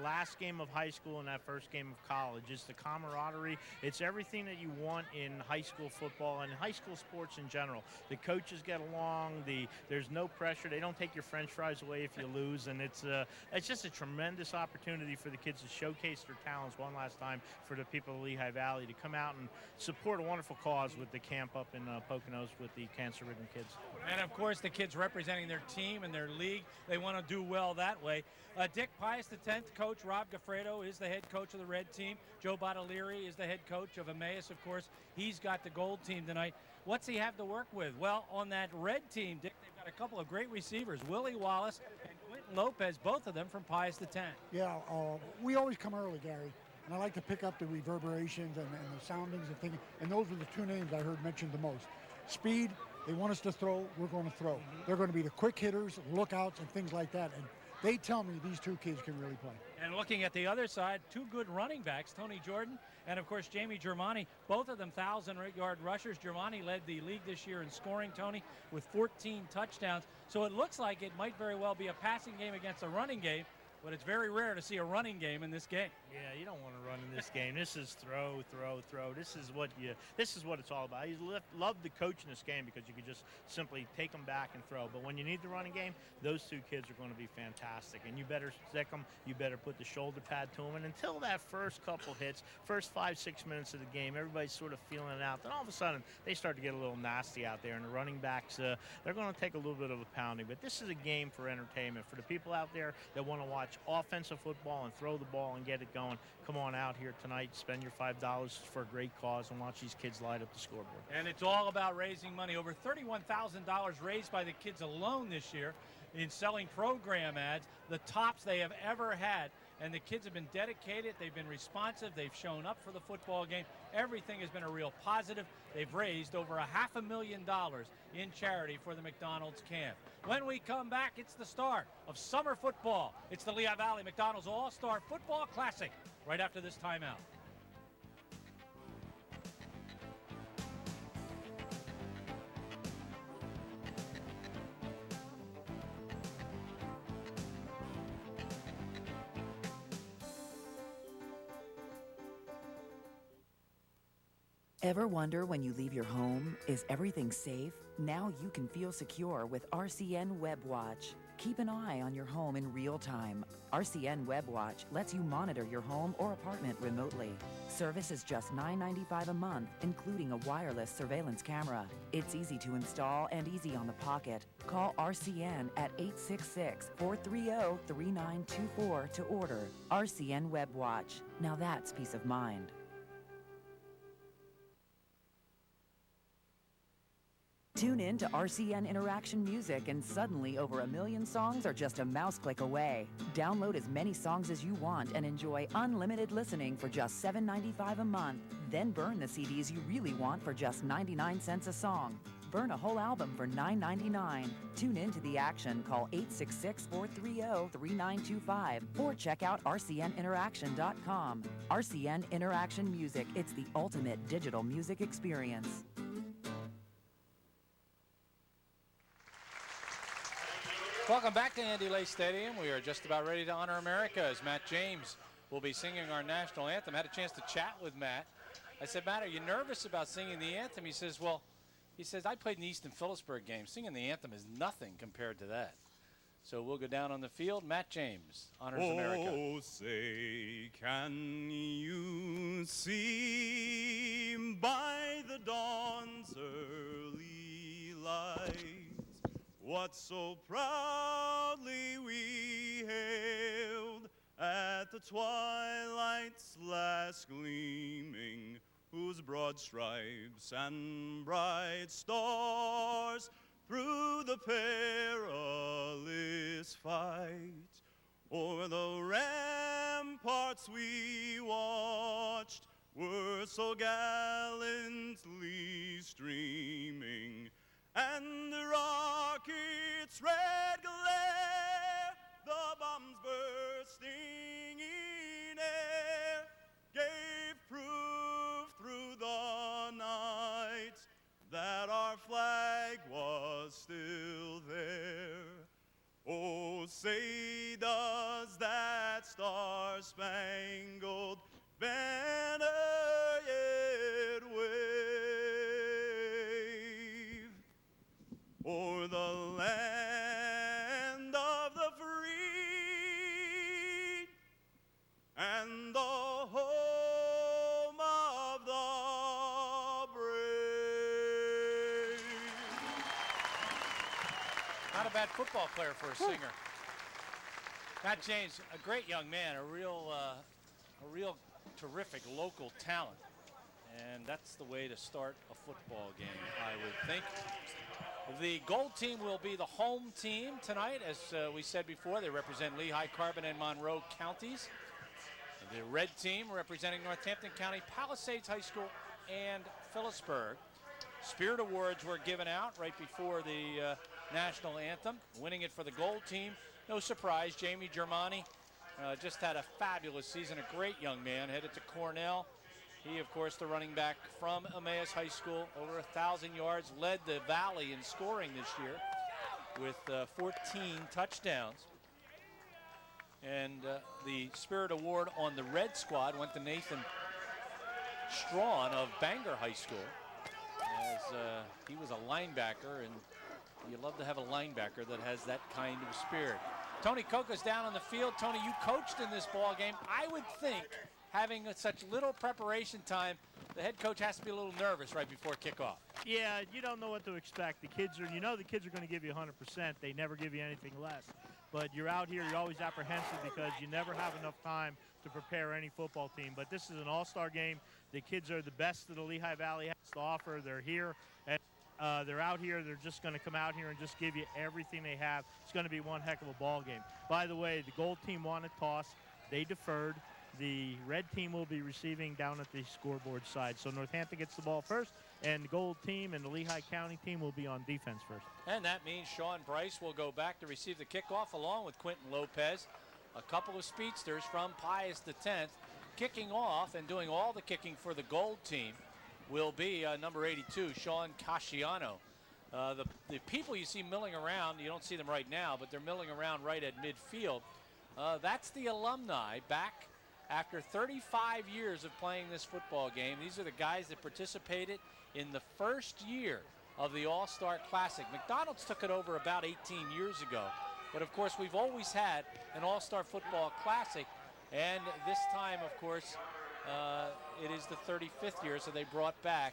Last game of high school and that first game of college. It's the camaraderie. It's everything that you want in high school football and high school sports in general. The coaches get along. There's no pressure. They don't take your French fries away if you lose, and it's just a tremendous opportunity for the kids to showcase their talents one last time for the people of Lehigh Valley to come out and support a wonderful cause with the camp up in Poconos with the cancer-ridden kids. And of course, the kids representing their team and their league, they want to do well that way. Dick Pius, the 10th coach, Rob Gaffredo is the head coach of the red team. Joe Bottolieri is the head coach of Emmaus, of course. He's got the gold team tonight. What's he have to work with? Well, on that red team, Dick, they've got a couple of great receivers, Willie Wallace and Quentin Lopez, both of them from Pius the 10th. Yeah, we always come early, Gary. And I like to pick up the reverberations and the soundings and things. And those are the two names I heard mentioned the most. Speed, they want us to throw, we're going to throw. They're going to be the quick hitters, lookouts, and things like that. And they tell me these two kids can really play. And looking at the other side, two good running backs, Tony Jordan and, of course, Jamie Germani, both of them 1,000-yard rushers. Germani led the league this year in scoring, Tony, with 14 touchdowns. So it looks like it might very well be a passing game against a running game, but it's very rare to see a running game in this game. Yeah, you don't want to run in this game. This is throw, throw, throw. This is what it's all about. You love the coach in this game because you could just simply take them back and throw. But when you need the running game, those two kids are going to be fantastic. And you better stick them. You better put the shoulder pad to them. And until that first couple hits, first 5-6 minutes of the game, everybody's sort of feeling it out. Then all of a sudden, they start to get a little nasty out there. And the running backs, they're going to take a little bit of a pounding. But this is a game for entertainment. For the people out there that want to watch offensive football and throw the ball and get it going, come on out here tonight, spend your $5 for a great cause, and watch these kids light up the scoreboard. And it's all about raising money. Over $31,000 raised by the kids alone this year in selling program ads, the tops they have ever had. And the kids have been dedicated, they've been responsive, they've shown up for the football game. Everything has been a real positive. They've raised over $500,000 in charity for the McDonald's camp. When we come back, it's the start of summer football. It's the Lehigh Valley McDonald's All-Star Football Classic right after this timeout. Ever wonder when you leave your home, is everything safe? Now you can feel secure with RCN WebWatch. Keep an eye on your home in real time. RCN WebWatch lets you monitor your home or apartment remotely. Service is just $9.95 a month, including a wireless surveillance camera. It's easy to install and easy on the pocket. Call RCN at 866-430-3924 to order. RCN WebWatch. Now that's peace of mind. Tune in to RCN Interaction Music, and suddenly over 1 million songs are just a mouse click away. Download as many songs as you want and enjoy unlimited listening for just $7.95 a month. Then burn the CDs you really want for just 99 cents a song. Burn a whole album for $9.99. Tune in to the action. Call 866-430-3925 or check out rcninteraction.com. RCN Interaction Music. It's the ultimate digital music experience. Welcome back to Andy Lay Stadium. We are just about ready to honor America as Matt James will be singing our national anthem. I had a chance to chat with Matt. I said, Matt, are you nervous about singing the anthem? He says, I played in the Easton Phillipsburg game. Singing the anthem is nothing compared to that. So we'll go down on the field. Matt James honors America. Oh, say, can you see by the dawn's early light what so proudly we hailed at the twilight's last gleaming, whose broad stripes and bright stars through the perilous fight o'er the ramparts we watched were so gallantly streaming, and the rocket's red glare, the bombs bursting in air, gave proof through the night that our flag was still there. Oh, say does that star star-spangled banner yet wave o'er the land of the free and the home of the brave. Not a bad football player for a singer. Matt James, a great young man, a real terrific local talent. And that's the way to start a football game, I would think. The gold team will be the home team tonight. As we said before, they represent Lehigh, Carbon, and Monroe counties. The red team representing Northampton County, Palisades High School, and Phillipsburg. Spirit Awards were given out right before the national anthem. Winning it for the gold team, no surprise, Jamie Germani just had a fabulous season, a great young man, headed to Cornell. He, of course, the running back from Emmaus High School, over 1,000 yards, led the Valley in scoring this year with 14 touchdowns. And the Spirit Award on the red squad went to Nathan Strawn of Bangor High School, as he was a linebacker, and you love to have a linebacker that has that kind of spirit. Tony Coca's down on the field. Tony, you coached in this ball game. I would think, having such little preparation time, the head coach has to be a little nervous right before kickoff. Yeah, you don't know what to expect. The kids are going to give you 100%. They never give you anything less. But you're out here, you're always apprehensive because you never have enough time to prepare any football team. But this is an all-star game. The kids are the best that the Lehigh Valley has to offer. They're here, and they're out here. They're just going to come out here and just give you everything they have. It's going to be one heck of a ball game. By the way, the gold team won a toss. They deferred. The red team will be receiving down at the scoreboard side. So Northampton gets the ball first, and the gold team and the Lehigh County team will be on defense first. And that means Sean Bryce will go back to receive the kickoff along with Quentin Lopez. A couple of speedsters from Pius X. Kicking off and doing all the kicking for the gold team will be number 82, Sean Casciano. The people you see milling around, you don't see them right now, but they're milling around right at midfield. That's the alumni back after 35 years of playing this football game. These are the guys that participated in the first year of the All-Star Classic. McDonald's took it over about 18 years ago. But, of course, we've always had an All-Star Football Classic. And this time, of course, it is the 35th year, so they brought back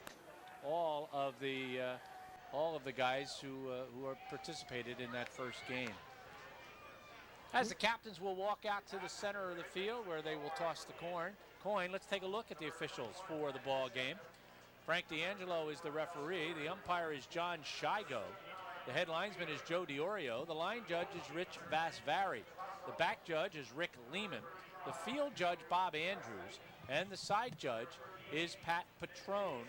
all of the guys who participated in that first game. As the captains will walk out to the center of the field where they will toss the coin, let's take a look at the officials for the ball game. Frank D'Angelo is the referee. The umpire is John Shigo. The head linesman is Joe DiOrio. The line judge is Rich Vasvari. The back judge is Rick Lehman. The field judge, Bob Andrews. And the side judge is Pat Patrone.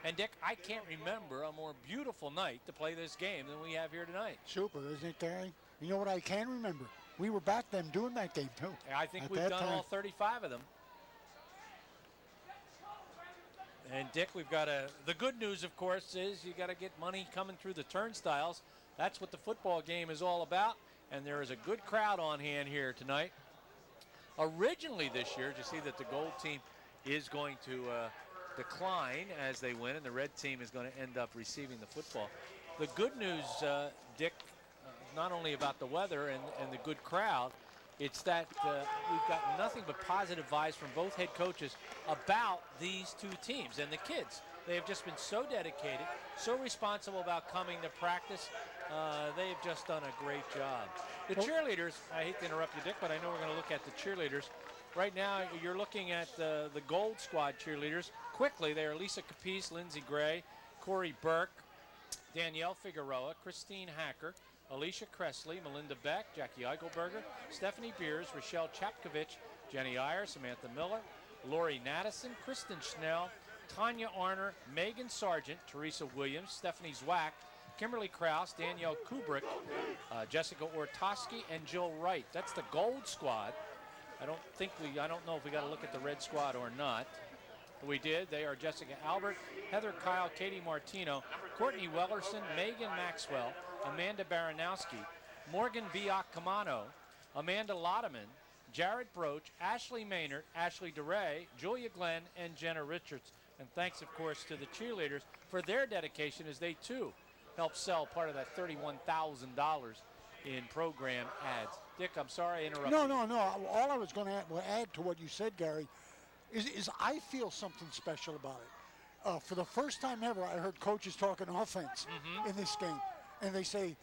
And Dick, I can't remember a more beautiful night to play this game than we have here tonight. Super, isn't it, Gary? You know what I can remember? We were back then doing that game, too. I think we've done all 35 of them. And, Dick, we've got the good news, of course, is you got to get money coming through the turnstiles. That's what the football game is all about. And there is a good crowd on hand here tonight. Originally this year, you see that the gold team is going to decline as they win, and the red team is going to end up receiving the football. The good news, Dick, not only about the weather and the good crowd, it's that we've got nothing but positive vibes from both head coaches about these two teams and the kids. They have just been so dedicated, so responsible about coming to practice. They have just done a great job. The cheerleaders, I hate to interrupt you, Dick, but I know we're going to look at the cheerleaders. Right now, you're looking at the Gold Squad cheerleaders. Quickly, they are Lisa Capice, Lindsey Gray, Corey Burke, Danielle Figueroa, Christine Hacker, Alicia Cressley, Melinda Beck, Jackie Eichelberger, Stephanie Beers, Rochelle Chapkovich, Jenny Iyer, Samantha Miller, Lori Nattison, Kristen Schnell, Tanya Arner, Megan Sargent, Teresa Williams, Stephanie Zwack, Kimberly Kraus, Danielle Kubrick, Jessica Ortoski, and Jill Wright. That's the Gold Squad. I don't know if we got to look at the Red Squad or not. We did. They are Jessica Albert, Heather Kyle, Katie Martino, Courtney Wellerson, Megan Maxwell, Amanda Baranowski, Morgan Biak-Kamano, Amanda Lodeman, Jared Broach, Ashley Maynard, Ashley DeRay, Julia Glenn, and Jenna Richards. And thanks, of course, to the cheerleaders for their dedication as they, too, helped sell part of that $31,000 in program ads. Dick, I'm sorry I interrupted. No. All I was going to add to what you said, Gary, is I feel something special about it. For the first time ever, I heard coaches talking offense in this game. And they say,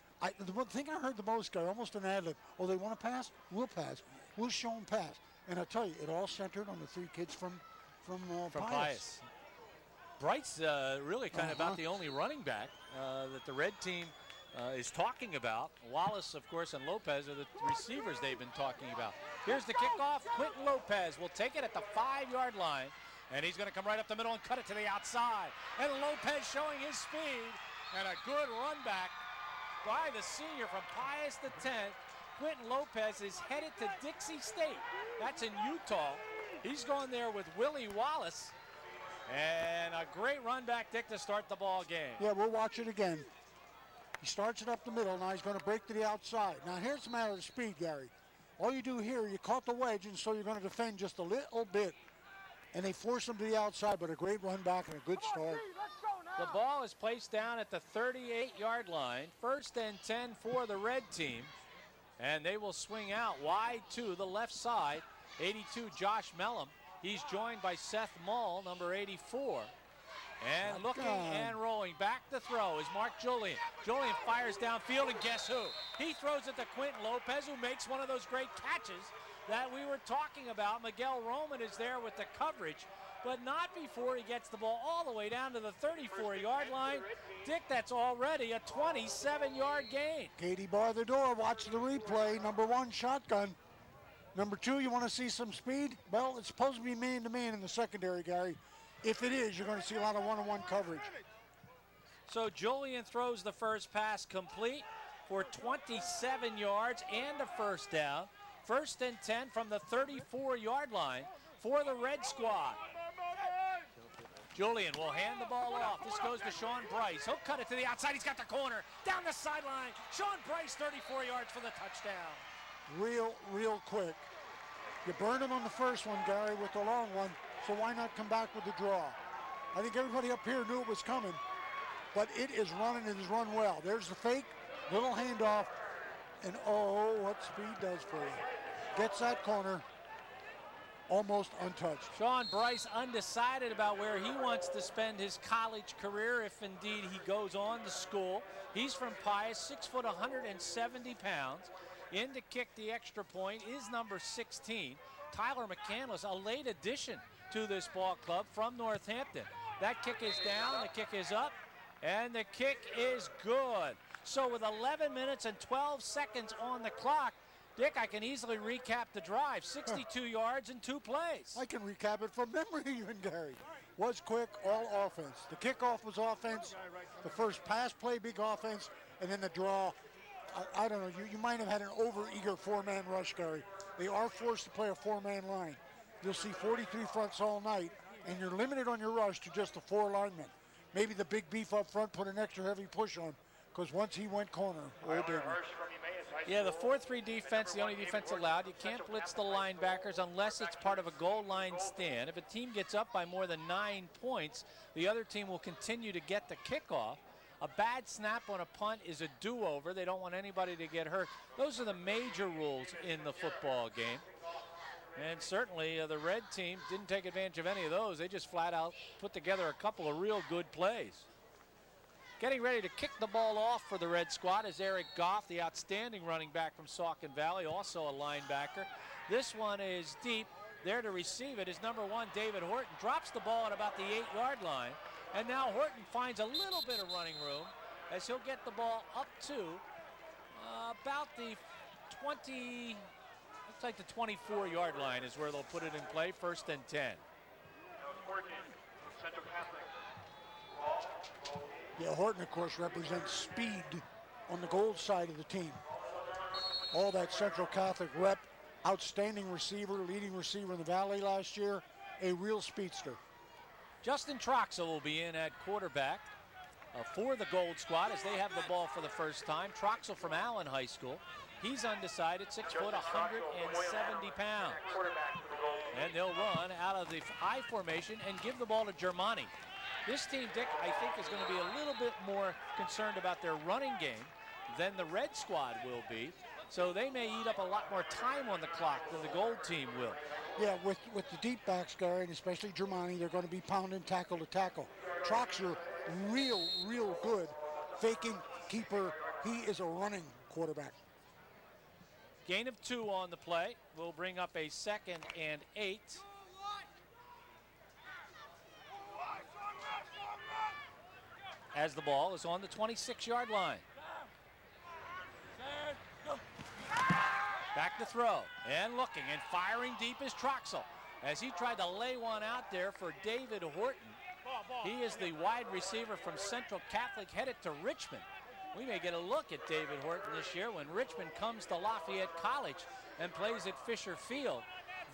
the one thing I heard the most, Gary, almost an ad lib, oh, they want to pass? We'll pass. We'll show them pass. And I tell you, it all centered on the 3 kids from Pius. Bright's really kind of about the only running back that the red team is talking about. Wallace, of course, and Lopez are the receivers they've been talking about. Here's the kickoff. Quentin Lopez will take it at the 5-yard line, and he's going to come right up the middle and cut it to the outside. And Lopez showing his speed, and a good run back by the senior from Pius the 10th. Quentin Lopez is headed to Dixie State. That's in Utah. He's going there with Willie Wallace. And a great run back, Dick, to start the ball game. Yeah, we'll watch it again. He starts it up the middle. Now he's going to break to the outside. Now here's a matter of speed, Gary. All you do here, you caught the wedge, and so you're going to defend just a little bit. And they force him to the outside, but a great run back and a good start. The ball is placed down at the 38-yard line. 1st and 10 for the red team. And they will swing out wide to the left side. 82, Josh Mellum. He's joined by Seth Mull, number 84. And looking and rolling. Back to throw is Mark Julian. Julian fires downfield, and guess who? He throws it to Quentin Lopez, who makes one of those great catches that we were talking about. Miguel Roman is there with the coverage, but not before he gets the ball all the way down to the 34-yard line. Dick, that's already a 27-yard gain. Katie bar the door, watch the replay. Number 1, shotgun. Number 2, you want to see some speed? Well, it's supposed to be man-to-man in the secondary, Gary. If it is, you're going to see a lot of one-on-one coverage. So Julian throws the first pass complete for 27 yards and a first down. 1st and 10 from the 34-yard line for the red squad. Julian will hand the ball off. This goes to Sean Bryce. He'll cut it to the outside. He's got the corner. Down the sideline. Sean Bryce, 34 yards for the touchdown. Real quick. You burned him on the first one, Gary, with the long one, so why not come back with the draw? I think everybody up here knew it was coming, but it is running. It is run well. There's the fake, little handoff, and oh, what speed does for you. Gets that corner almost untouched. Sean Bryce undecided about where he wants to spend his college career, if indeed he goes on to school. He's from Pius, 6 foot, 170 pounds. In to kick the extra point is number 16, Tyler McCandless, a late addition to this ball club from Northampton. That kick is down, the kick is up, and the kick is good. So with 11 minutes and 12 seconds on the clock, Dick, I can easily recap the drive. 62 yards in 2 plays. I can recap it from memory even, Gary. Was quick, all offense. The kickoff was offense. The first pass play, big offense, and then the draw. I don't know, you might have had an over-eager 4-man rush, Gary. They are forced to play a 4-man line. You'll see 43 fronts all night, and you're limited on your rush to just the 4 linemen. Maybe the big beef up front put an extra heavy push on, because once he went corner, oh baby. Yeah, the 4-3 defense, the only defense allowed. You can't blitz the linebackers unless it's part of a goal line stand. If a team gets up by more than 9 points, the other team will continue to get the kickoff. A bad snap on a punt is a do-over. They don't want anybody to get hurt. Those are the major rules in the football game. And certainly the red team didn't take advantage of any of those. They just flat out put together a couple of real good plays. Getting ready to kick the ball off for the red squad is Eric Goff, the outstanding running back from Saucon Valley, also a linebacker. This one is deep. There to receive it is number 1, David Horton. Drops the ball at about the 8-yard line. And now Horton finds a little bit of running room as he'll get the ball up to about the 20, looks like the 24-yard line is where they'll put it in play, 1st and 10. Yeah, Horton, of course, represents speed on the gold side of the team. All that Central Catholic rep, outstanding receiver, leading receiver in the Valley last year, a real speedster. Justin Troxel will be in at quarterback for the Gold Squad as they have the ball for the first time. Troxel from Allen High School. He's undecided, 6 foot, 170 pounds. And they'll run out of the I formation and give the ball to Germani. This team, Dick, I think is going to be a little bit more concerned about their running game than the red squad will be. So they may eat up a lot more time on the clock than the gold team will. Yeah, with the deep backs, Gary, and especially Germani, they're going to be pounding tackle to tackle. Troxer, real good. Faking, keeper. He is a running quarterback. Gain of 2 on the play. We'll bring up a 2nd and 8. As the ball is on the 26-yard line. Back to throw, and looking, and firing deep is Troxel. As he tried to lay one out there for David Horton. He is the wide receiver from Central Catholic headed to Richmond. We may get a look at David Horton this year when Richmond comes to Lafayette College and plays at Fisher Field.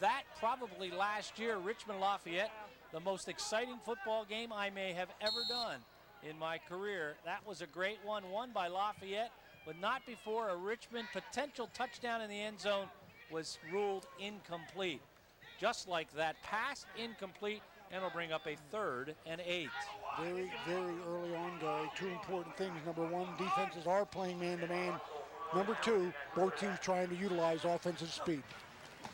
That probably last year, Richmond Lafayette, the most exciting football game I may have ever done in my career. That was a great one, won by Lafayette, but not before a Richmond potential touchdown in the end zone was ruled incomplete. Just like that, pass incomplete, and will bring up a 3rd and 8. Very early on, Gary. 2 important things. Number 1, defenses are playing man-to-man. Number 2, both teams trying to utilize offensive speed.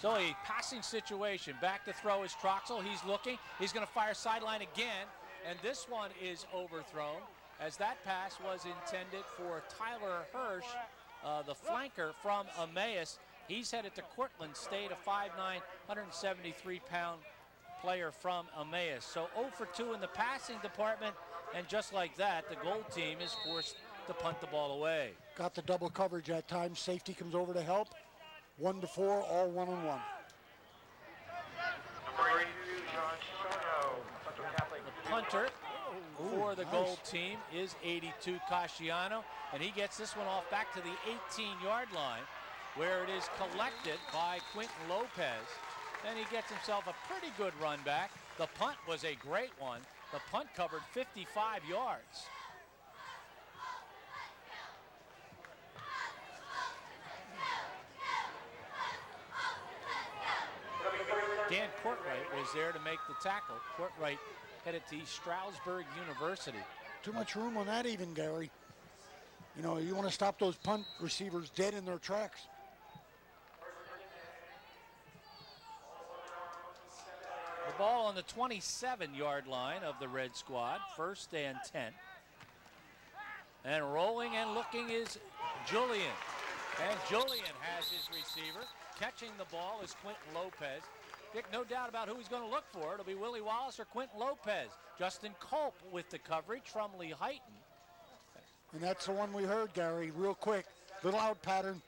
So a passing situation. Back to throw is Troxel. He's looking. He's going to fire sideline again. And this one is overthrown, as that pass was intended for Tyler Hirsch, the flanker from Emmaus. He's headed to Cortland State, a 5'9", 173-pound player from Emmaus. So 0 for 2 in the passing department, and just like that, the gold team is forced to punt the ball away. Got the double coverage at times. Safety comes over to help. 1 to 4, all 1-on-1. The punter for the gold team is 82 Casciano, and he gets this one off back to the 18-yard line, where it is collected by Quentin Lopez. Then he gets himself a pretty good run back. The punt was a great one. The punt covered 55 yards. Dan Courtwright was there to make the tackle. Courtwright headed to Stroudsburg University. Too much room on that even, Gary. You know, you want to stop those punt receivers dead in their tracks. The ball on the 27-yard line of the red squad, 1st and 10. And rolling and looking is Julian. And Julian has his receiver. Catching the ball is Quentin Lopez. Dick, no doubt about who he's going to look for. It'll be Willie Wallace or Quentin Lopez. Justin Culp with the coverage from Lee Heighton. And that's the one we heard, Gary, real quick. Little out pattern.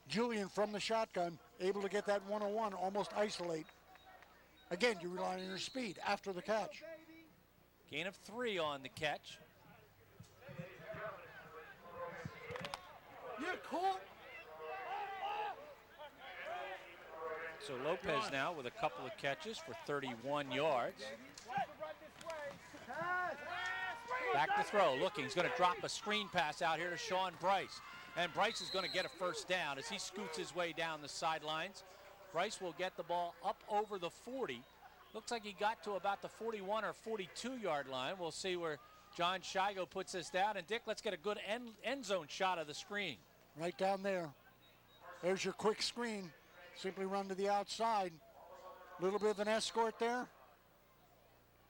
Julian from the shotgun, able to get that 1-on-1, almost isolate. Again, you rely on your speed after the catch. Gain of 3 on the catch. You're cool. So Lopez now with a couple of catches for 31 yards. Back to throw, looking, he's going to drop a screen pass out here to Sean Bryce. And Bryce is going to get a first down as he scoots his way down the sidelines. Bryce will get the ball up over the 40. Looks like he got to about the 41 or 42-yard line. We'll see where John Shigo puts this down. And Dick, let's get a good end zone shot of the screen. Right down there. There's your quick screen. Simply run to the outside. A little bit of an escort there.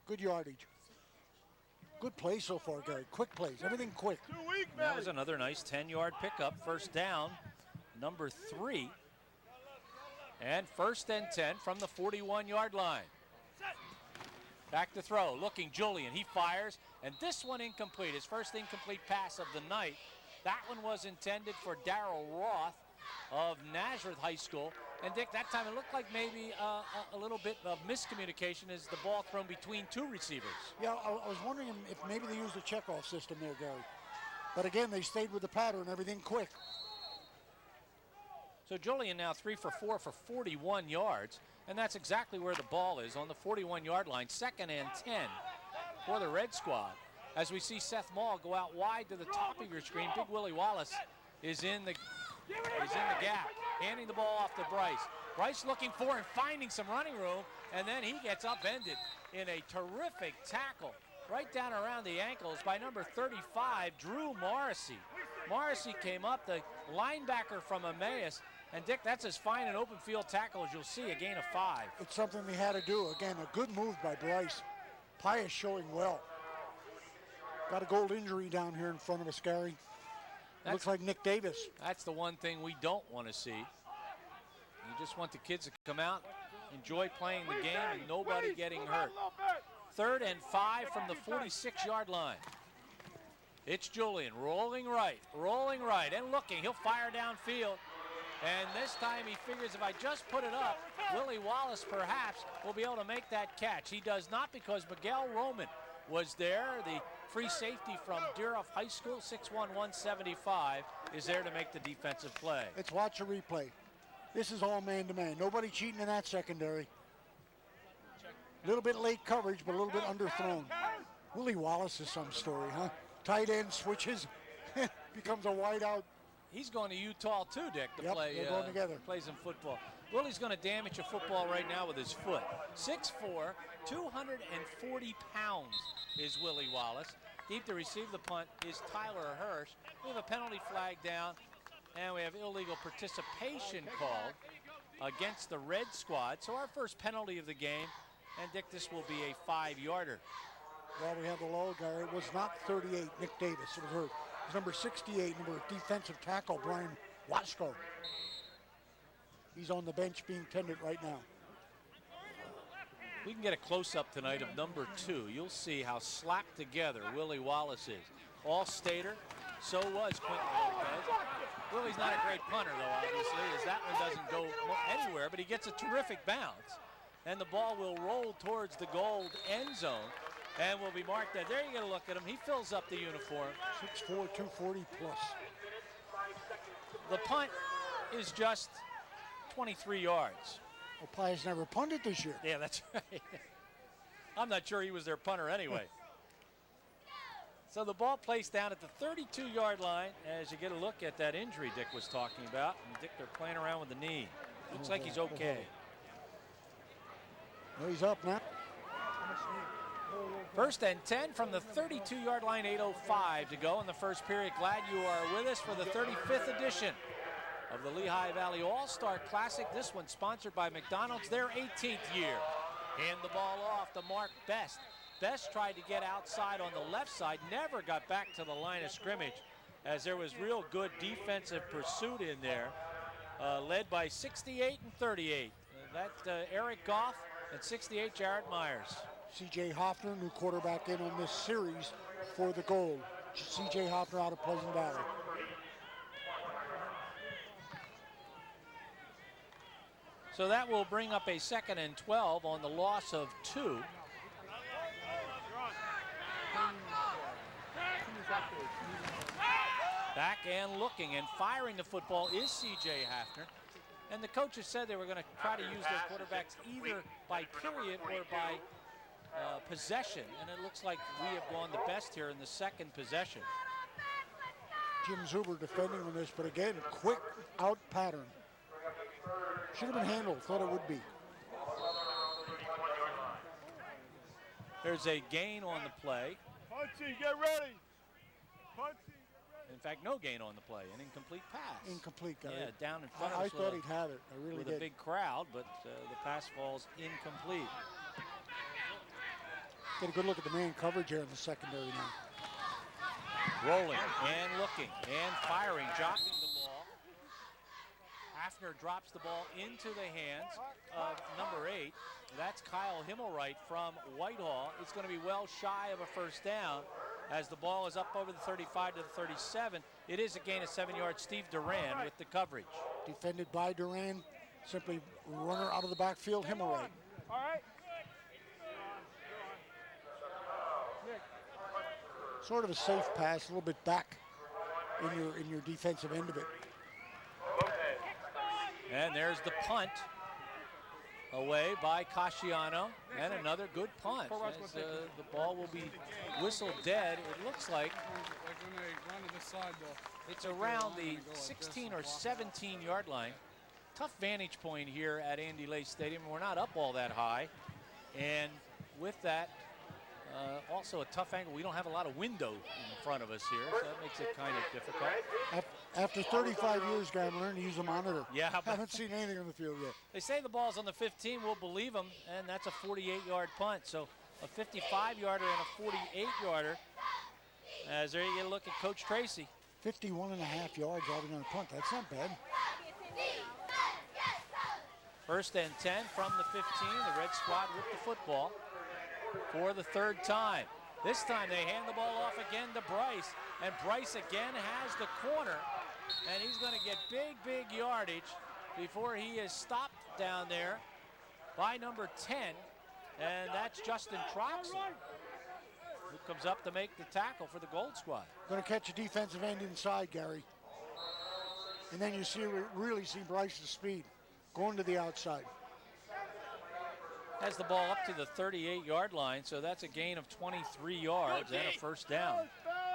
Good yardage. Good play so far, Gary. Quick plays. Everything quick. That was another nice 10-yard pickup. First down, number 3. And 1st and 10 from the 41-yard line. Back to throw, looking Julian. He fires, and this one incomplete. His first incomplete pass of the night. That one was intended for Darrell Roth of Nazareth High School. And Dick, that time it looked like maybe a little bit of miscommunication as the ball thrown between 2 receivers. Yeah, I was wondering if maybe they used a checkoff system there, Gary. But again, they stayed with the pattern, everything quick. So Julian now 3 for 4 for 41 yards. And that's exactly where the ball is, on the 41-yard line. 2nd and 10 for the red squad. As we see Seth Maul go out wide to the top of your screen, Big Willie Wallace is in the is in the gap, handing the ball off to Bryce. Bryce looking for and finding some running room, and then he gets upended in a terrific tackle right down around the ankles by number 35, Drew Morrissey. Morrissey came up, the linebacker from Emmaus, and Dick, that's as fine an open field tackle as you'll see, a gain of 5. It's something they had to do. Again, a good move by Bryce. Pius showing well. Got a gold injury down here in front of us, Gary. Looks like Nick Davis. That's the one thing we don't want to see. You just want the kids to come out, enjoy playing the game, and nobody getting hurt. 3rd and 5 from the 46-yard line. It's Julian rolling right, and looking. He'll fire downfield. And this time he figures if I just put it up, Willie Wallace perhaps will be able to make that catch. He does not, because Miguel Roman was there. The free safety from Deerhoff High School, 6'1", 175, is there to make the defensive play. Let's watch a replay. This is all man-to-man. Nobody cheating in that secondary. A little bit late coverage, but a little bit underthrown. Willie Wallace is some story, huh? Tight end switches, becomes a wide out. He's going to Utah too, Dick, to play. They're going together. Plays in football. Willie's going to damage a football right now with his foot. 6'4", 240 pounds is Willie Wallace. Deep to receive the punt is Tyler Hirsch. We have a penalty flag down, and we have illegal participation called against the red squad. So our first penalty of the game, and Dick, this will be a 5-yarder. Well, we have the low, Gary. It was not 38, Nick Davis. It was hurt. It was number 68, number defensive tackle, Brian Wasco. He's on the bench being tended right now. We can get a close-up tonight of number 2. You'll see how slapped together Willie Wallace is. All-stater, so was Quentin Lopez. Willie's not a great punter, though, obviously, as that one doesn't go anywhere, but he gets a terrific bounce. And the ball will roll towards the gold end zone and will be marked there. There you get a look at him. He fills up the uniform. 6'4", 240 plus. The punt is just 23 yards. Well, Pius never punted this year. Yeah, that's right. I'm not sure he was their punter anyway. So the ball placed down at the 32-yard line as you get a look at that injury Dick was talking about. And Dick, they're playing around with the knee. Looks like he's okay. Well, he's up now. 1st and 10 from the 32-yard line, 8:05 to go in the first period. Glad you are with us for the 35th edition of the Lehigh Valley All-Star Classic. This one sponsored by McDonald's, their 18th year. Hand the ball off to Mark Best. Best tried to get outside on the left side, never got back to the line of scrimmage as there was real good defensive pursuit in there, led by 68 and 38. That's Eric Goff and 68 Jared Myers. C.J. Hoffner, new quarterback in on this series for the Gold. C.J. Hoffner out of Pleasant Valley. So that will bring up a 2nd and 12 on the loss of 2. Back and looking and firing the football is C.J. Hafner. And the coaches said they were going to try to use their quarterbacks either by period or by possession. And it looks like we have gone the best here in the 2nd possession. Jim Zuber defending on this, but again, quick out pattern. Should have been handled, thought it would be. There's a gain on the play. Punchy, get ready. Punchy. In fact, no gain on the play, an incomplete pass. Incomplete, guy. Yeah, down in front of I us thought he'd have it. I really with did. a big crowd, but the pass falls incomplete. Get a good look at the man coverage here in the secondary now. Rolling and looking and firing, jockeying the ball. Hafner drops the ball into the hands of number 8. That's Kyle Himmelwright from Whitehall. It's going to be well shy of a first down as the ball is up over the 35 to the 37. It is a gain of 7 yards. Steve Duran with the coverage. Defended by Duran. Simply runner out of the backfield, Himmelwright. All right. Sort of a safe pass, a little bit back in your defensive end of it. And there's the punt away by Casciano, and another good punt. As, the ball will be whistled dead. It looks like It's around the 16 or 17 yard line. Tough vantage point here at Andy Lay Stadium. We're not up all that high. And with that, also a tough angle. We don't have a lot of window in front of us here, so that makes it kind of difficult. After 35 years, guy, I'm learning to use a monitor. Yeah, I haven't seen anything on the field yet. They say the ball's on the 15. We'll believe them, and that's a 48-yard punt. So a 55-yarder and a 48-yarder. As there you look at Coach Tracy. 51 and a half yards out on a punt. That's not bad. 1st and 10 from the 15. The Red Squad with the football for the 3rd time. This time they hand the ball off again to Bryce, and Bryce again has the corner, and he's going to get big yardage before he is stopped down there by number 10, and that's Justin Troxel, who comes up to make the tackle for the Gold Squad. Going to catch a defensive end inside, Gary. And then you really see Bryce's speed going to the outside. Has the ball up to the 38-yard line, so that's a gain of 23 yards and a 1st down.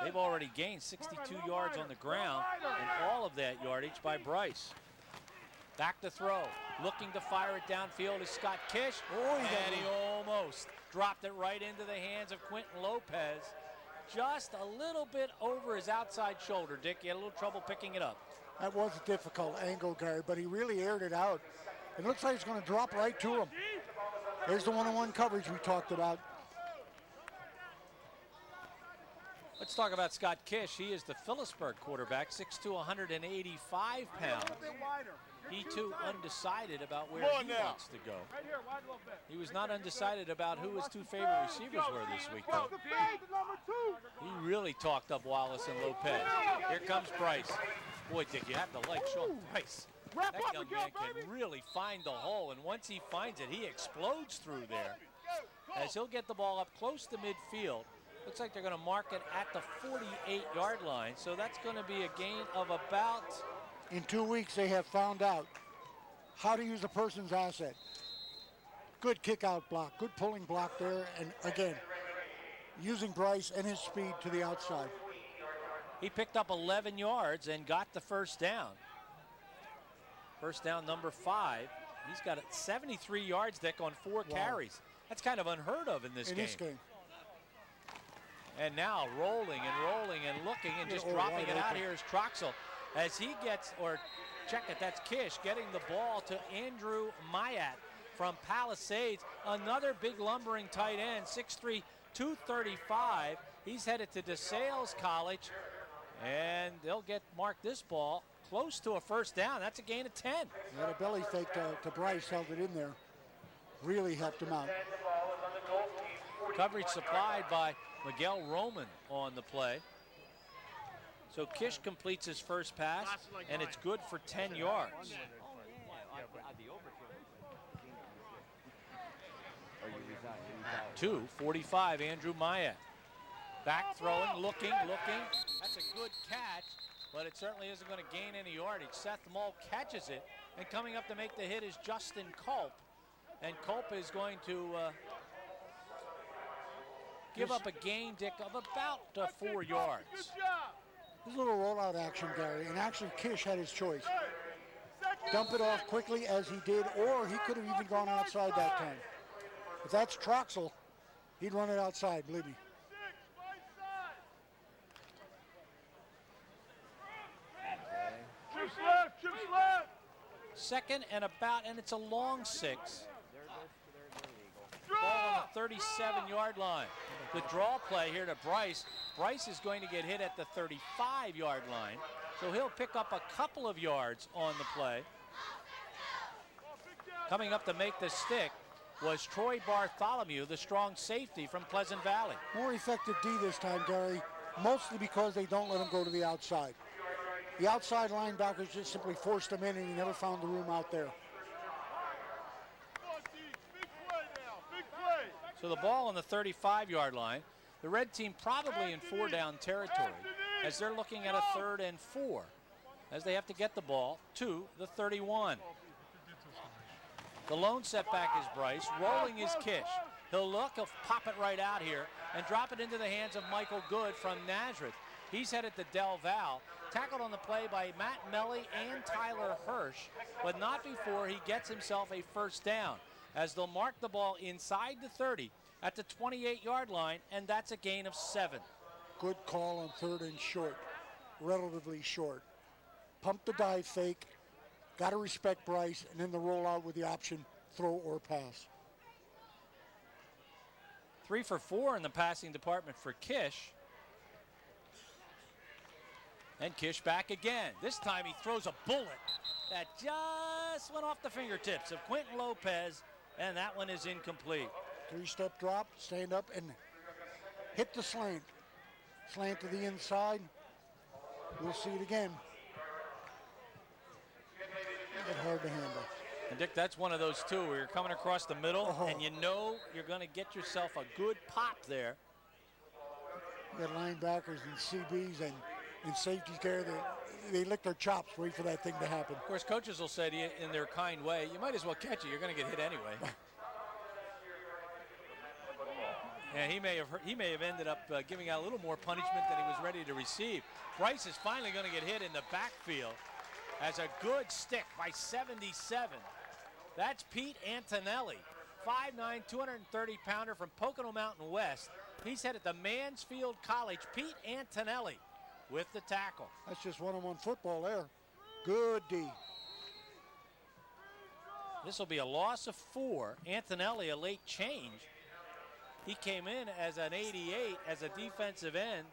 They've already gained 62 yards on the ground, and all of that yardage by Bryce. Back to throw, looking to fire it downfield is Scott Kish, and he almost dropped it right into the hands of Quentin Lopez. Just a little bit over his outside shoulder, Dick. He had a little trouble picking it up. That was a difficult angle, Gary, but he really aired it out. It looks like it's going to drop right to him. There's the one-on-one coverage we talked about. Let's talk about Scott Kish. He is the Phillipsburg quarterback, 6'2", 185 pounds. He too undecided about where he wants to go. He was not undecided about who his 2 favorite receivers were this week, though. He really talked up Wallace and Lopez. Here comes Bryce. Boy, Dick, you have to like Sean Bryce. That young man can really find the hole, and once he finds it, he explodes through there. As he'll get the ball up close to midfield. Looks like they're going to mark it at the 48-yard line, so that's going to be a gain of about... In 2 weeks, they have found out how to use a person's asset. Good kick-out block, good pulling block there, and again, using Bryce and his speed to the outside. He picked up 11 yards and got the 1st down. 1st down, number 5. He's got 73 yards, Dick, on 4 carries. That's kind of unheard of in this game. And now rolling and looking and just dropping it out here is Troxel. As he gets, or check it, that's Kish getting the ball to Andrew Mayat from Palisades. Another big lumbering tight end, 6'3", 235. He's headed to DeSales College, and they'll mark this ball close to a 1st down. That's a gain of 10. He had a belly fake to Bryce, held it in there. Really helped him out. Coverage supplied by Miguel Roman on the play. So Kish completes his 1st pass, and it's good for 10 yards. 2:45, Andrew Maya. Back throwing, looking. That's a good catch, but it certainly isn't going to gain any yardage. Seth Mull catches it, and coming up to make the hit is Justin Culp. And Culp is going to give up a gain, Dick, of about 4 yards. This little rollout action, Gary, and actually Kish had his choice. Dump it off quickly as he did, or he could have even gone outside that time. If that's Troxel, he'd run it outside, believe me. Chips left. 2nd and about, and it's a long 6. Ball on the 37-yard line. The draw play here to Bryce. Bryce is going to get hit at the 35-yard line, so he'll pick up a couple of yards on the play. Coming up to make the stick was Troy Bartholomew, the strong safety from Pleasant Valley. More effective D this time, Gary, mostly because they don't let him go to the outside. The outside linebackers just simply forced him in, and he never found the room out there. So the ball on the 35-yard line. The red team probably in 4-down territory as they're looking at a 3rd and 4 as they have to get the ball to the 31. The lone setback is Bryce. Rolling is Kish. He'll pop it right out here and drop it into the hands of Michael Good from Nazareth. He's headed to Del Val. Tackled on the play by Matt Melly and Tyler Hirsch, but not before he gets himself a first down, as they'll mark the ball inside the 30 at the 28-yard line, and that's a gain of 7. Good call on 3rd and short, relatively short. Pump the dive fake, got to respect Bryce, and then the rollout with the option, throw or pass. 3 for 4 in the passing department for Kish. And Kish back again. This time he throws a bullet that just went off the fingertips of Quentin Lopez, and that one is incomplete. 3-step drop, stand up, and hit the slant. Slant to the inside. We'll see it again. It's hard to handle. And Dick, that's one of those two where you're coming across the middle and you know you're going to get yourself a good pop there. You got linebackers and CBs and safeties there. They lick their chops, wait for that thing to happen. Of course, coaches will say to you in their kind way, you might as well catch it. You're going to get hit anyway. Yeah, he may have ended up giving out a little more punishment than he was ready to receive. Bryce is finally going to get hit in the backfield as a good stick by 77. That's Pete Antonelli, 5'9", 230-pounder from Pocono Mountain West. He's headed to Mansfield College. Pete Antonelli with the tackle. That's just one-on-one football there. Good D. This will be a loss of 4. Antonelli, a late change. He came in as an 88 as a defensive end,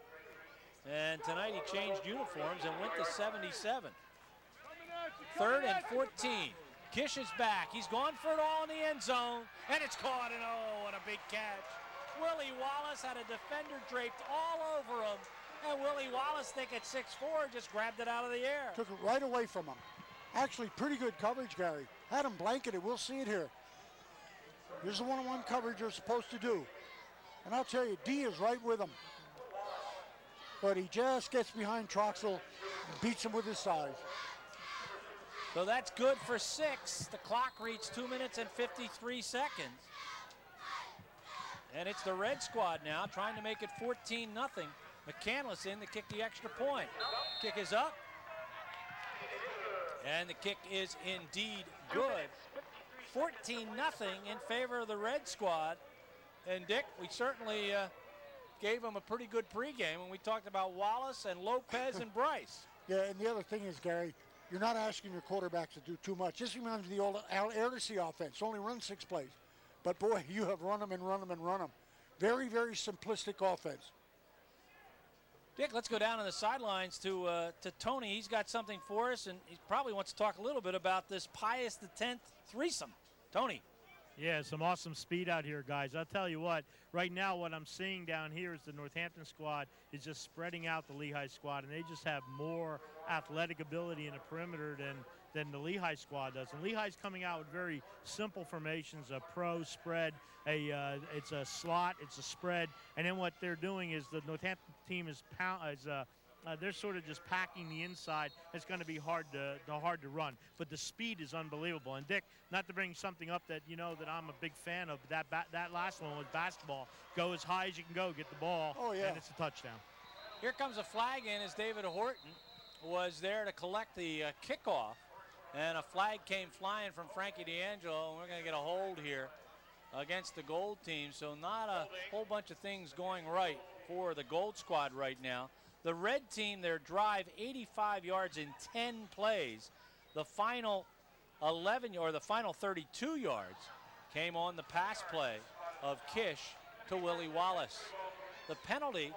and tonight he changed uniforms and went to 77. 3rd and 14. Kish is back. He's gone for it all in the end zone, and it's caught, and oh, what a big catch. Willie Wallace had a defender draped all over him, and Willie Wallace, think at 6'4", just grabbed it out of the air. Took it right away from him. Actually, pretty good coverage, Gary. Had him blanketed. We'll see it here. Here's the one-on-one coverage you're supposed to do. And I'll tell you, D is right with him. But he just gets behind Troxel and beats him with his size. So that's good for 6. The clock reads 2 minutes and 53 seconds. And it's the red squad now trying to make it 14-0. McCandless in to kick the extra point. Kick is up. And the kick is indeed good. 14-0 in favor of the red squad. And Dick, we certainly gave him a pretty good pregame when we talked about Wallace and Lopez and Bryce. Yeah, and the other thing is, Gary, you're not asking your quarterbacks to do too much. This reminds me of the old Al Ertesi offense. Only run 6 plays. But boy, you have run them and run them and run them. Very, very simplistic offense. Dick, let's go down on the sidelines to Tony. He's got something for us, and he probably wants to talk a little bit about this Pius X threesome. Tony. Yeah, some awesome speed out here, guys. I'll tell you what, right now what I'm seeing down here is the Northampton squad is just spreading out the Lehigh squad, and they just have more athletic ability in the perimeter than the Lehigh squad does. And Lehigh's coming out with very simple formations, a pro spread, it's a slot, it's a spread, and then what they're doing is the Northampton team is they're sort of just packing the inside. It's going to be hard to run, but the speed is unbelievable. And Dick, not to bring something up that you know that I'm a big fan of, that last one was basketball. Go as high as you can go, get the ball, and it's a touchdown. Here comes a flag in as David Horton was there to collect the kickoff, and a flag came flying from Frankie D'Angelo, and we're going to get a hold here against the gold team. So not a whole bunch of things going right for the gold squad right now. The red team, their drive, 85 yards in 10 plays. The final 11 or the final 32 yards came on the pass play of Kish to Willie Wallace. The penalty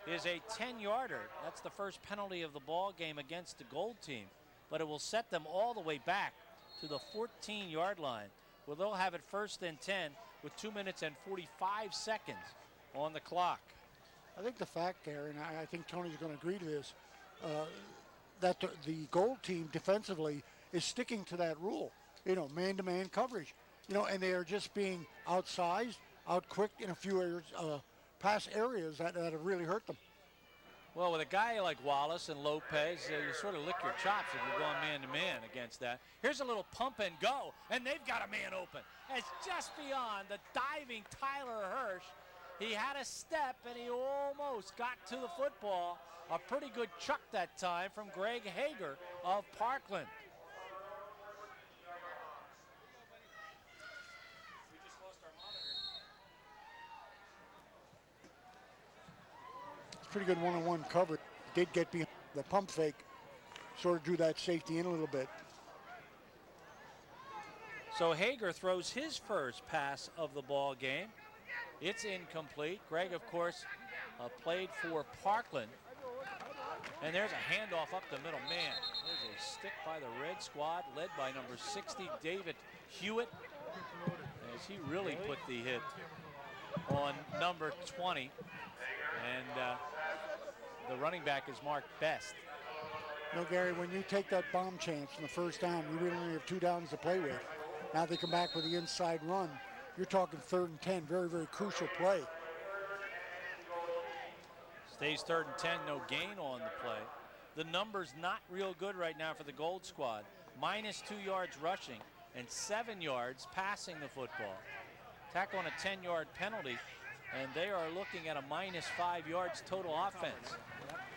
is a 10-yarder. That's the first penalty of the ball game against the gold team, but it will set them all the way back to the 14-yard line, where they'll have it 1st and 10 with 2 minutes and 45 seconds on the clock. I think the fact there, and I think Tony's going to agree to this, that the gold team defensively is sticking to that rule, man-to-man coverage, and they are just being outsized, out-quick in a few areas, pass areas that have really hurt them. Well, with a guy like Wallace and Lopez, you sort of lick your chops if you're going man-to-man against that. Here's a little pump and go, and they've got a man open. It's just beyond the diving Tyler Hirsch. He had a step, and he almost got to the football. A pretty good chuck that time from Greg Hager of Parkland. It's pretty good one-on-one coverage. Did get behind the pump fake. Sort of drew that safety in a little bit. So Hager throws his first pass of the ball game. It's incomplete. Greg, of course, played for Parkland. And there's a handoff up the middle. Man, there's a stick by the red squad led by number 60, David Hewitt, as he really put the hit on number 20. And the running back is Mark Best. You know, Gary, when you take that bomb chance in the first down, you really only have 2 downs to play with. Now they come back with the inside run. You're talking 3rd and 10, very, very crucial play. Stays 3rd and 10, no gain on the play. The number's not real good right now for the Gold Squad. -2 yards rushing and 7 yards passing the football. Tack on a 10-yard penalty, and they are looking at a -5 yards total offense.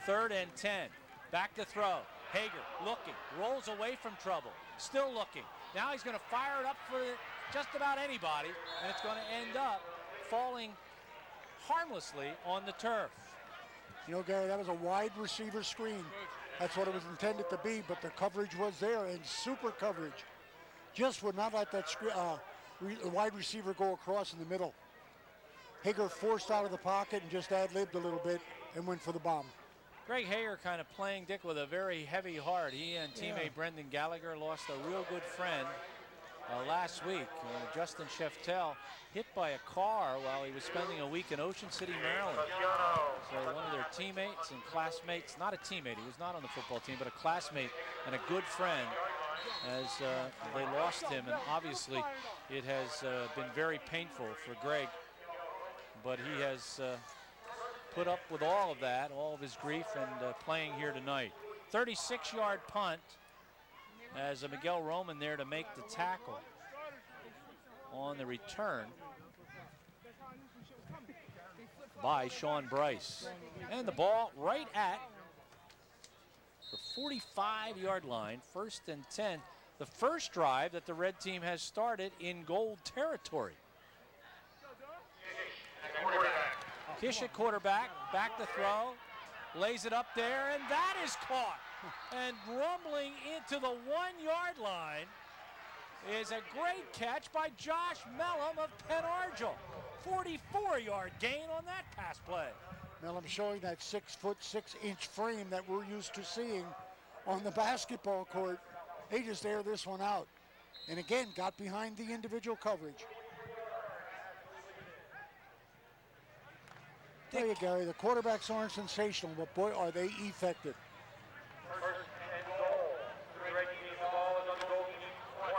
3rd and 10, back to throw. Hager looking, rolls away from trouble, still looking. Now he's going to fire it up for just about anybody, and it's going to end up falling harmlessly on the turf. You know, Gary, that was a wide receiver screen. That's what it was intended to be, but the coverage was there, and super coverage. Just would not let that wide receiver go across in the middle. Hager forced out of the pocket and just ad-libbed a little bit and went for the bomb. Greg Hager kind of playing, Dick, with a very heavy heart. He and teammate Brendan Gallagher lost a real good friend last week. Justin Sheftel hit by a car while he was spending a week in Ocean City, Maryland. So one of their teammates and classmates, not a teammate, he was not on the football team, but a classmate and a good friend, as they lost him. And obviously it has been very painful for Greg, but he has put up with all of that, all of his grief, and playing here tonight. 36-yard punt, as Miguel Roman there to make the tackle on the return by Sean Bryce. And the ball right at the 45-yard line, 1st and 10. The first drive that the red team has started in gold territory. Kish at quarterback, back to throw, lays it up there, and that is caught. And rumbling into the 1-yard line is a great catch by Josh Mellum of Penn Argyle. 44-yard gain on that pass play. Mellum showing that 6', 6-inch frame that we're used to seeing on the basketball court. They just aired this one out. And again, got behind the individual coverage. Tell you, Gary, the quarterbacks aren't sensational, but boy, are they effective.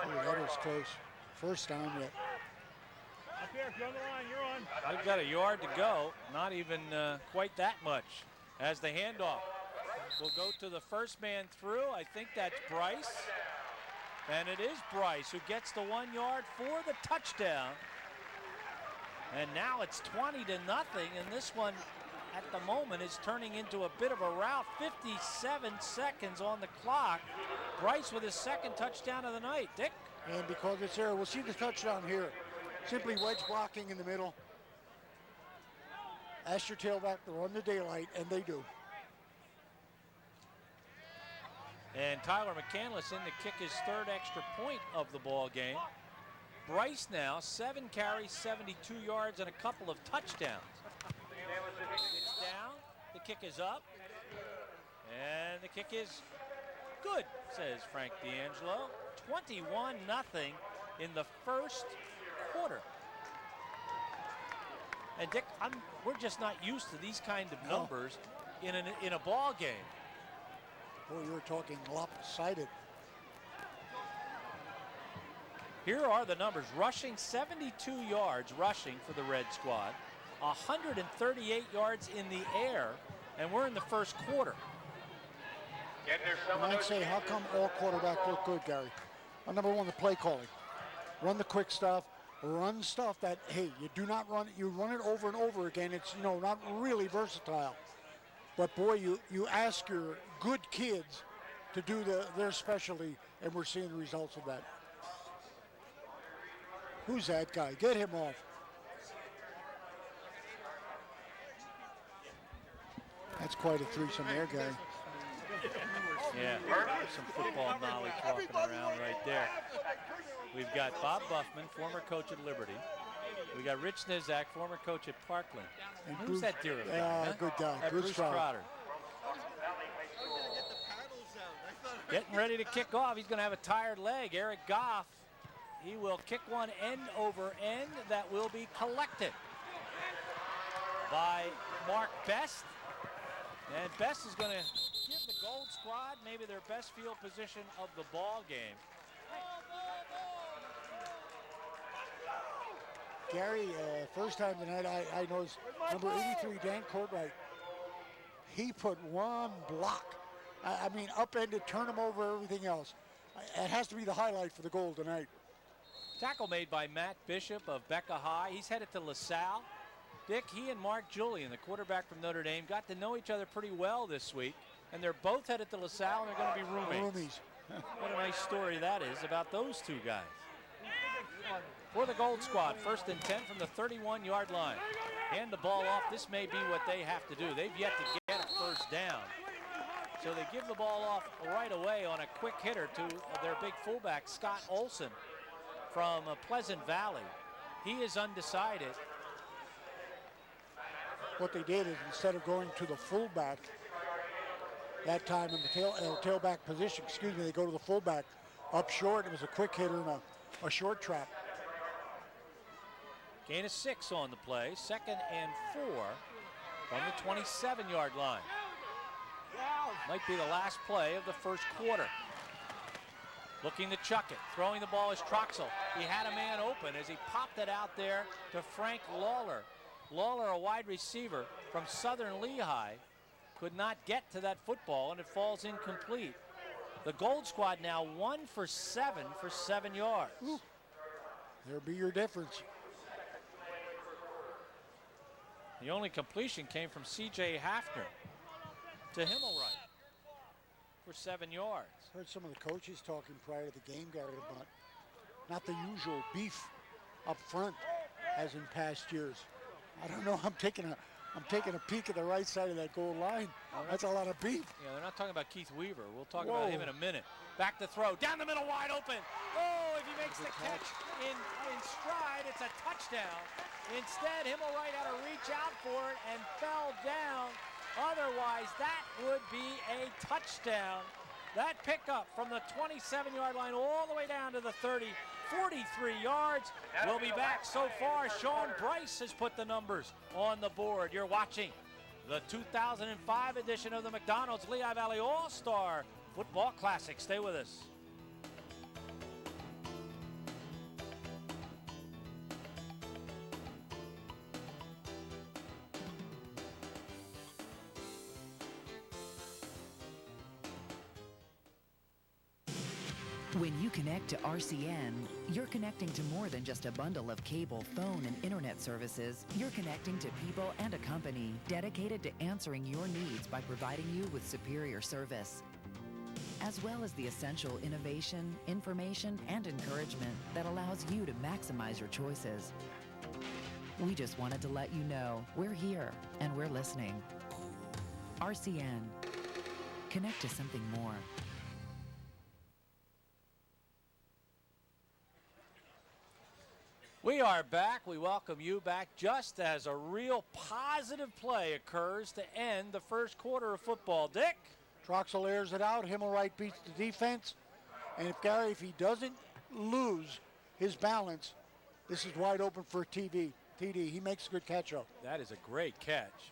Oh, that was close. First down yet. Up here, if you're on the line, you're on. I've got a yard to go, not even quite that much, as the handoff will go to the first man through. I think that's Bryce, and it is Bryce who gets the 1 yard for the touchdown. And now it's 20-0, and this one at the moment is turning into a bit of a rout. 57 seconds on the clock. Bryce with his 2nd touchdown of the night. Dick? And because it's there, we'll see the touchdown here. Simply wedge blocking in the middle. Ask your tailback to run the daylight, and they do. And Tyler McCandless in to kick his 3rd extra point of the ball game. Bryce now, 7 carries, 72 yards, and a couple of touchdowns. It's down, the kick is up, and the kick is good, says Frank D'Angelo. 21-0 in the first quarter. And Dick, we're just not used to these kind of numbers in a ball game. Boy, you were talking lopsided. Here are the numbers. Rushing, 72 yards rushing for the Red Squad. 138 yards in the air, and we're in the first quarter. You might say, how come all quarterbacks look good, Gary? Well, number one, the play calling. Run the quick stuff, run stuff that, hey, you do not run it. You run it over and over again. It's, not really versatile. But, boy, you ask your good kids to do their specialty, and we're seeing the results of that. Who's that guy? Get him off. That's quite a threesome there, guy. Yeah, some football knowledge walking around right there. We've got Bob Buffman, former coach at Liberty. We got Rich Nizak, former coach at Parkland. And who's that dear guy? Huh? Good guy. Bruce Trotter. Getting ready to kick off. He's going to have a tired leg. Eric Goff, he will kick one end over end that will be collected by Mark Best. And Best is going to give the Gold Squad maybe their best field position of the ball game. Gary, first time tonight, I noticed number 83, Dan Courtwright. He put one block. I mean, upended, turn him over, everything else. It has to be the highlight for the goal tonight. Tackle made by Matt Bishop of Becca High. He's headed to LaSalle. Dick, he and Mark Julian, the quarterback from Notre Dame, got to know each other pretty well this week. And they're both headed to LaSalle, and they're going to be roommates. What a nice story that is about those two guys. For the Gold Squad, 1st and 10 from the 31-yard line. Hand the ball off. This may be what they have to do. They've yet to get a first down. So they give the ball off right away on a quick hitter to their big fullback, Scott Olson from Pleasant Valley. He is undecided. What they did is instead of going to the fullback that time in the tailback position, they go to the fullback up short. It was a quick hitter and a short trap. Gain of 6 on the play. 2nd and 4 from the 27-yard line. Might be the last play of the first quarter. Looking to chuck it. Throwing the ball is Troxel. He had a man open as he popped it out there to Frank Lawler. Lawler, a wide receiver from Southern Lehigh, could not get to that football, and it falls incomplete. The Gold Squad now 1 for 7 for 7 yards. Ooh. There'll be your difference. The only completion came from C.J. Hafner to Himmelreich for 7 yards. Heard some of the coaches talking prior to the game, Gary, about not the usual beef up front as in past years. I don't know. I'm taking a peek at the right side of that goal line. That's a lot of beef. Yeah, they're not talking about Keith Weaver. We'll talk about him in a minute. Back to throw. Down the middle, wide open. Oh, if he makes the catch in stride, it's a touchdown. Instead, Himmelreich had to reach out for it and fell down. Otherwise, that would be a touchdown. That pickup from the 27-yard line all the way down to the 30, 43 yards. We'll be back. So far, Sean Bryce has put the numbers on the board. You're watching the 2005 edition of the McDonald's Lehigh Valley All-Star Football Classic. Stay with us. When you connect to RCN, you're connecting to more than just a bundle of cable, phone, and internet services. You're connecting to people and a company dedicated to answering your needs by providing you with superior service, as well as the essential innovation, information, and encouragement that allows you to maximize your choices. We just wanted to let you know we're here and we're listening. RCN. Connect to something more. We are back. We welcome you back just as a real positive play occurs to end the first quarter of football. Dick? Troxel airs it out. Himmelreich beats the defense. And if he doesn't lose his balance, this is wide open for TD. He makes a good catch up. That is a great catch.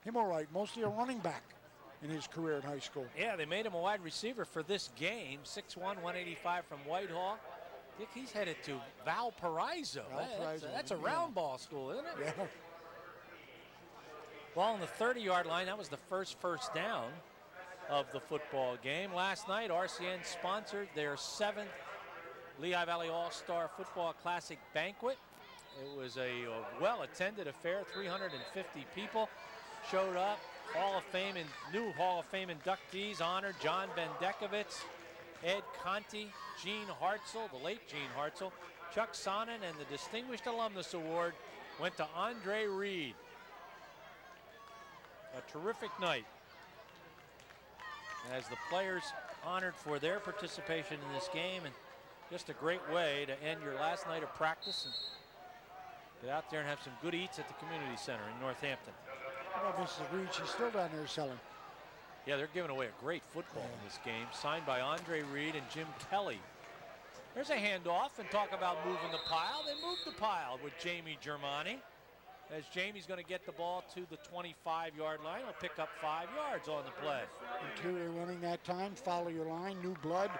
Himmelreich, mostly a running back in his career in high school. Yeah, they made him a wide receiver for this game. 6'1", 185 from Whitehall. Dick, he's headed to Valparaiso. That's a round ball school, isn't it? Yeah. Well, on the 30-yard line, that was the first down of the football game. Last night, RCN sponsored their 7th Lehigh Valley All-Star Football Classic banquet. It was a well-attended affair. 350 people showed up. Hall of Fame and new Hall of Fame inductees honored: John Bendekovitz, Ed Conti, Gene Hartzell, the late Gene Hartzell, Chuck Sonnen, and the Distinguished Alumnus Award went to Andre Reed. A terrific night as the players honored for their participation in this game, and just a great way to end your last night of practice and get out there and have some good eats at the community center in Northampton. How about Mrs. Reed? She's still down there selling. Yeah, they're giving away a great football in this game, signed by Andre Reed and Jim Kelly. There's a handoff, and talk about moving the pile. They moved the pile with Jamie Germani, as Jamie's going to get the ball to the 25-yard line. He'll pick up 5 yards on the play. Interior running that time. Follow your line. New blood.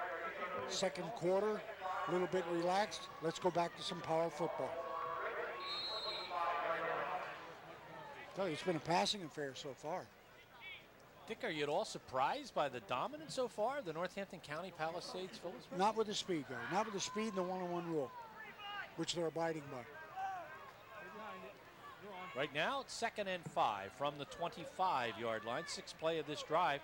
Second quarter. A little bit relaxed. Let's go back to some power football. I tell you, it's been a passing affair so far. Dick, are you at all surprised by the dominance so far of the Northampton County Palisades Phillies? Not with the speed, though. Not with the speed and the one-on-one rule, which they're abiding by. Right now, it's 2nd and 5 from the 25-yard line. 6th play of this drive,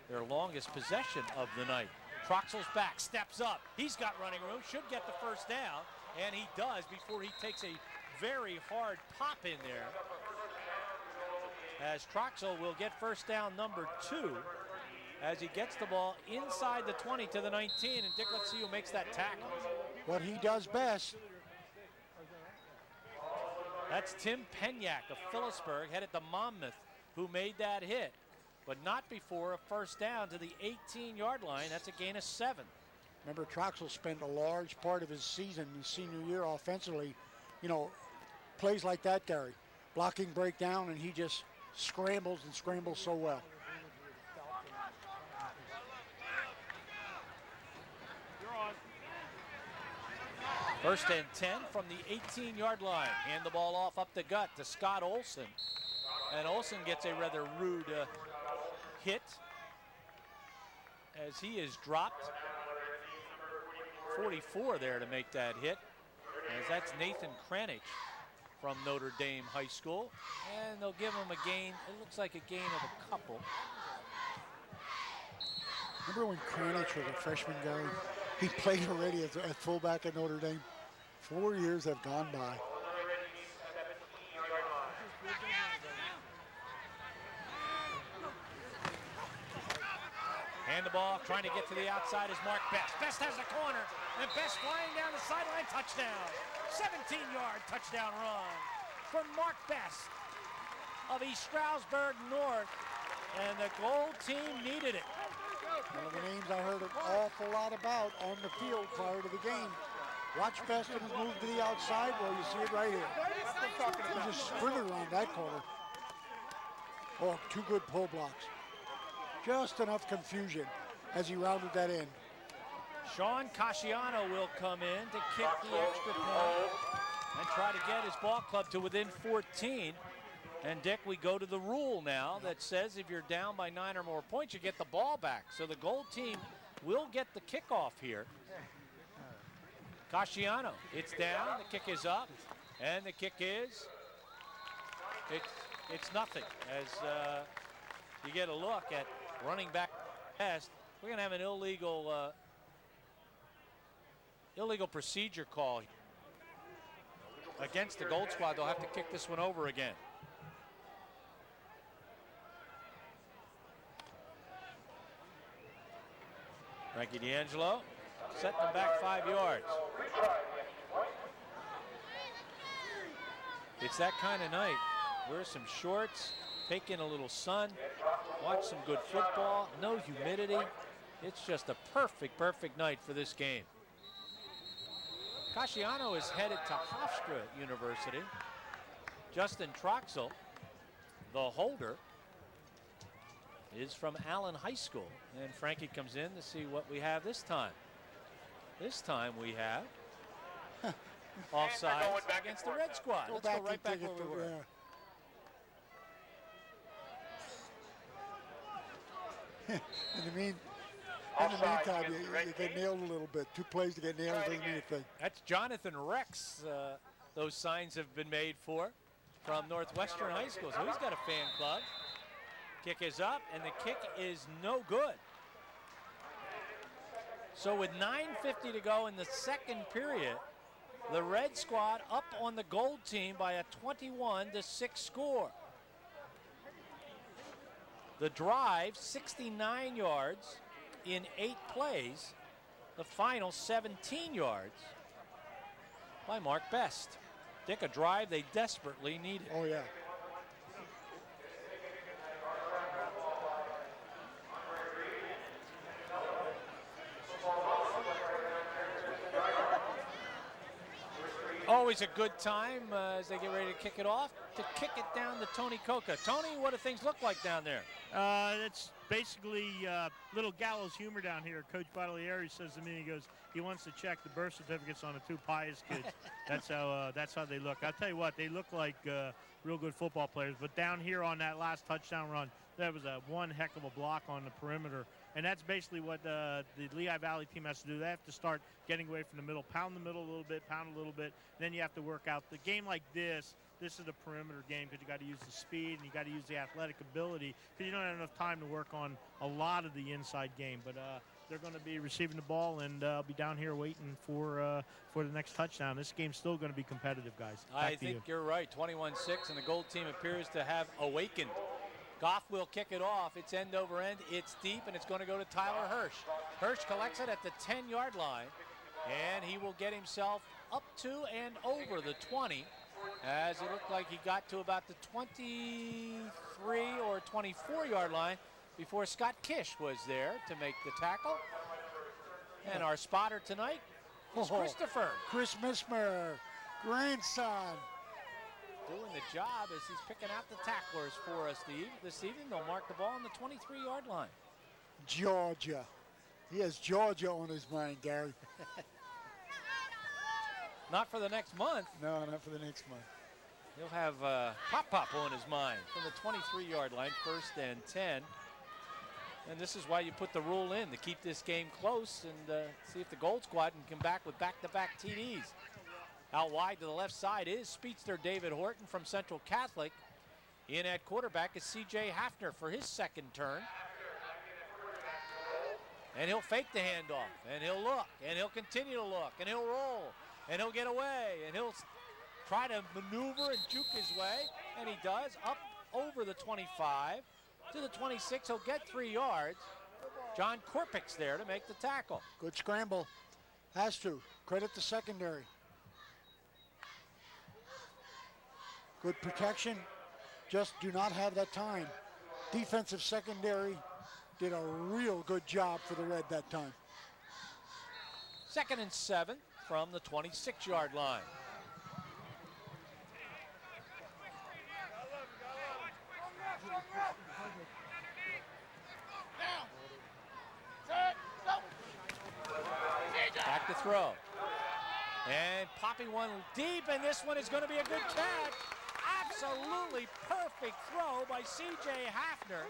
their longest possession of the night. Troxell's back, steps up. He's got running room, should get the first down, and he does before he takes a very hard pop in there. As Troxell will get first down number 2 as he gets the ball inside the 20 to the 19. And Dick, let's see who makes that tackle. What he does best. That's Tim Penyak of Phillipsburg, headed to Monmouth, who made that hit, but not before a first down to the 18-yard line. That's a gain of 7. Remember, Troxell spent a large part of his season, his senior year, offensively, you know, plays like that, Gary. Blocking breakdown, and he just scrambles and scrambles so well. First and 10 from the 18-yard line. Hand the ball off up the gut to Scott Olson. And Olson gets a rather rude hit as he is dropped. 44 there to make that hit, as that's Nathan Kranich from Notre Dame High School. And they'll give him a gain. It looks like a gain of a couple. Remember when Kranich was a freshman, Gary? He played already as fullback at Notre Dame. 4 years have gone by. Hand the ball, trying to get to the outside is Mark Best. Best has the corner, and Best flying down the sideline, touchdown. 17-yard touchdown run for Mark Best of East Stroudsburg North, and the gold team needed it. One of the names I heard an awful lot about on the field prior to the game. Watch Best and his move to the outside. Well, you see it right here. He just sprinted around that corner. Oh, 2 good pull blocks. Just enough confusion as he rounded that in. Sean Casciano will come in to kick the extra point and try to get his ball club to within 14. And Dick, we go to the rule now that says if you're down by 9 or more points, you get the ball back. So the gold team will get the kickoff here. Casciano, it's down, the kick is up, and the kick is, it's nothing. As you get a look at running back test, we're gonna have an illegal procedure call against the Gold Squad. They'll have to kick this one over again. Frankie D'Angelo setting them back 5 yards. It's that kind of night. Wear some shorts, take in a little sun, watch some good football, no humidity. It's just a perfect night for this game. Casciano is headed to Hofstra University. Justin Troxell, the holder, is from Allen High School. And Frankie comes in to see what we have this time. This time we have offside against the Red Squad. Let's go right back where we were. And In the meantime, you get nailed a little bit. 2 plays to get nailed doesn't mean a thing. That's Jonathan Rex. Those signs have been made for from Northwestern High School. So he's got a fan club. Kick is up, and the kick is no good. So with 9:50 to go in the second period, the red squad up on the gold team by a 21-6 score. The drive, 69 yards in 8 plays. The final 17 yards by Mark Best. Dick, a drive they desperately needed. Oh, yeah. Always a good time as they get ready to kick it off, to kick it down to Tony Coca. Tony, what do things look like down there? It's basically little gallows humor down here. Coach Battalieri says to me, he goes, he wants to check the birth certificates on the 2 pious kids. That's how they look. I'll tell you what, they look like real good football players. But down here on that last touchdown run, that was one heck of a block on the perimeter. And that's basically what the Lehigh Valley team has to do. They have to start getting away from the middle, pound the middle a little bit, pound a little bit. Then you have to work out. The game like this is a perimeter game because you got to use the speed and you got to use the athletic ability because you don't have enough time to work on a lot of the inside game. But they're going to be receiving the ball, and I'll be down here waiting for the next touchdown. This game's still going to be competitive, guys. I think you're right. 21-6, and the gold team appears to have awakened. Goff will kick it off. It's end over end. It's deep, and it's going to go to Tyler Hirsch. Hirsch collects it at the 10-yard line, and he will get himself up to and over the 20, as it looked like he got to about the 23 or 24-yard line before Scott Kish was there to make the tackle. And our spotter tonight is Christopher. Chris Mismer, grandson. Doing the job as he's picking out the tacklers for us this evening. They'll mark the ball on the 23-yard line. Georgia. He has Georgia on his mind, Gary. Not for the next month. No, not for the next month. He'll have Pop on his mind from the 23-yard line, 1st and 10. And this is why you put the rule in, to keep this game close and see if the Gold Squad can come back with back-to-back TDs. Out wide to the left side is speedster David Horton from Central Catholic. In at quarterback is C.J. Hafner for his second turn. And he'll fake the handoff, and he'll look, and he'll continue to look, and he'll roll, and he'll get away, and he'll try to maneuver and juke his way, and he does, up over the 25 to the 26. He'll get 3 yards. John Korpik's there to make the tackle. Good scramble. Has to. Credit the secondary. Good protection. Just do not have that time. Defensive secondary did a real good job for the Red that time. 2nd and 7 from the 26-yard line. Back to throw. And popping one deep, and this one is going to be a good catch. Absolutely perfect throw by C.J. Hafner,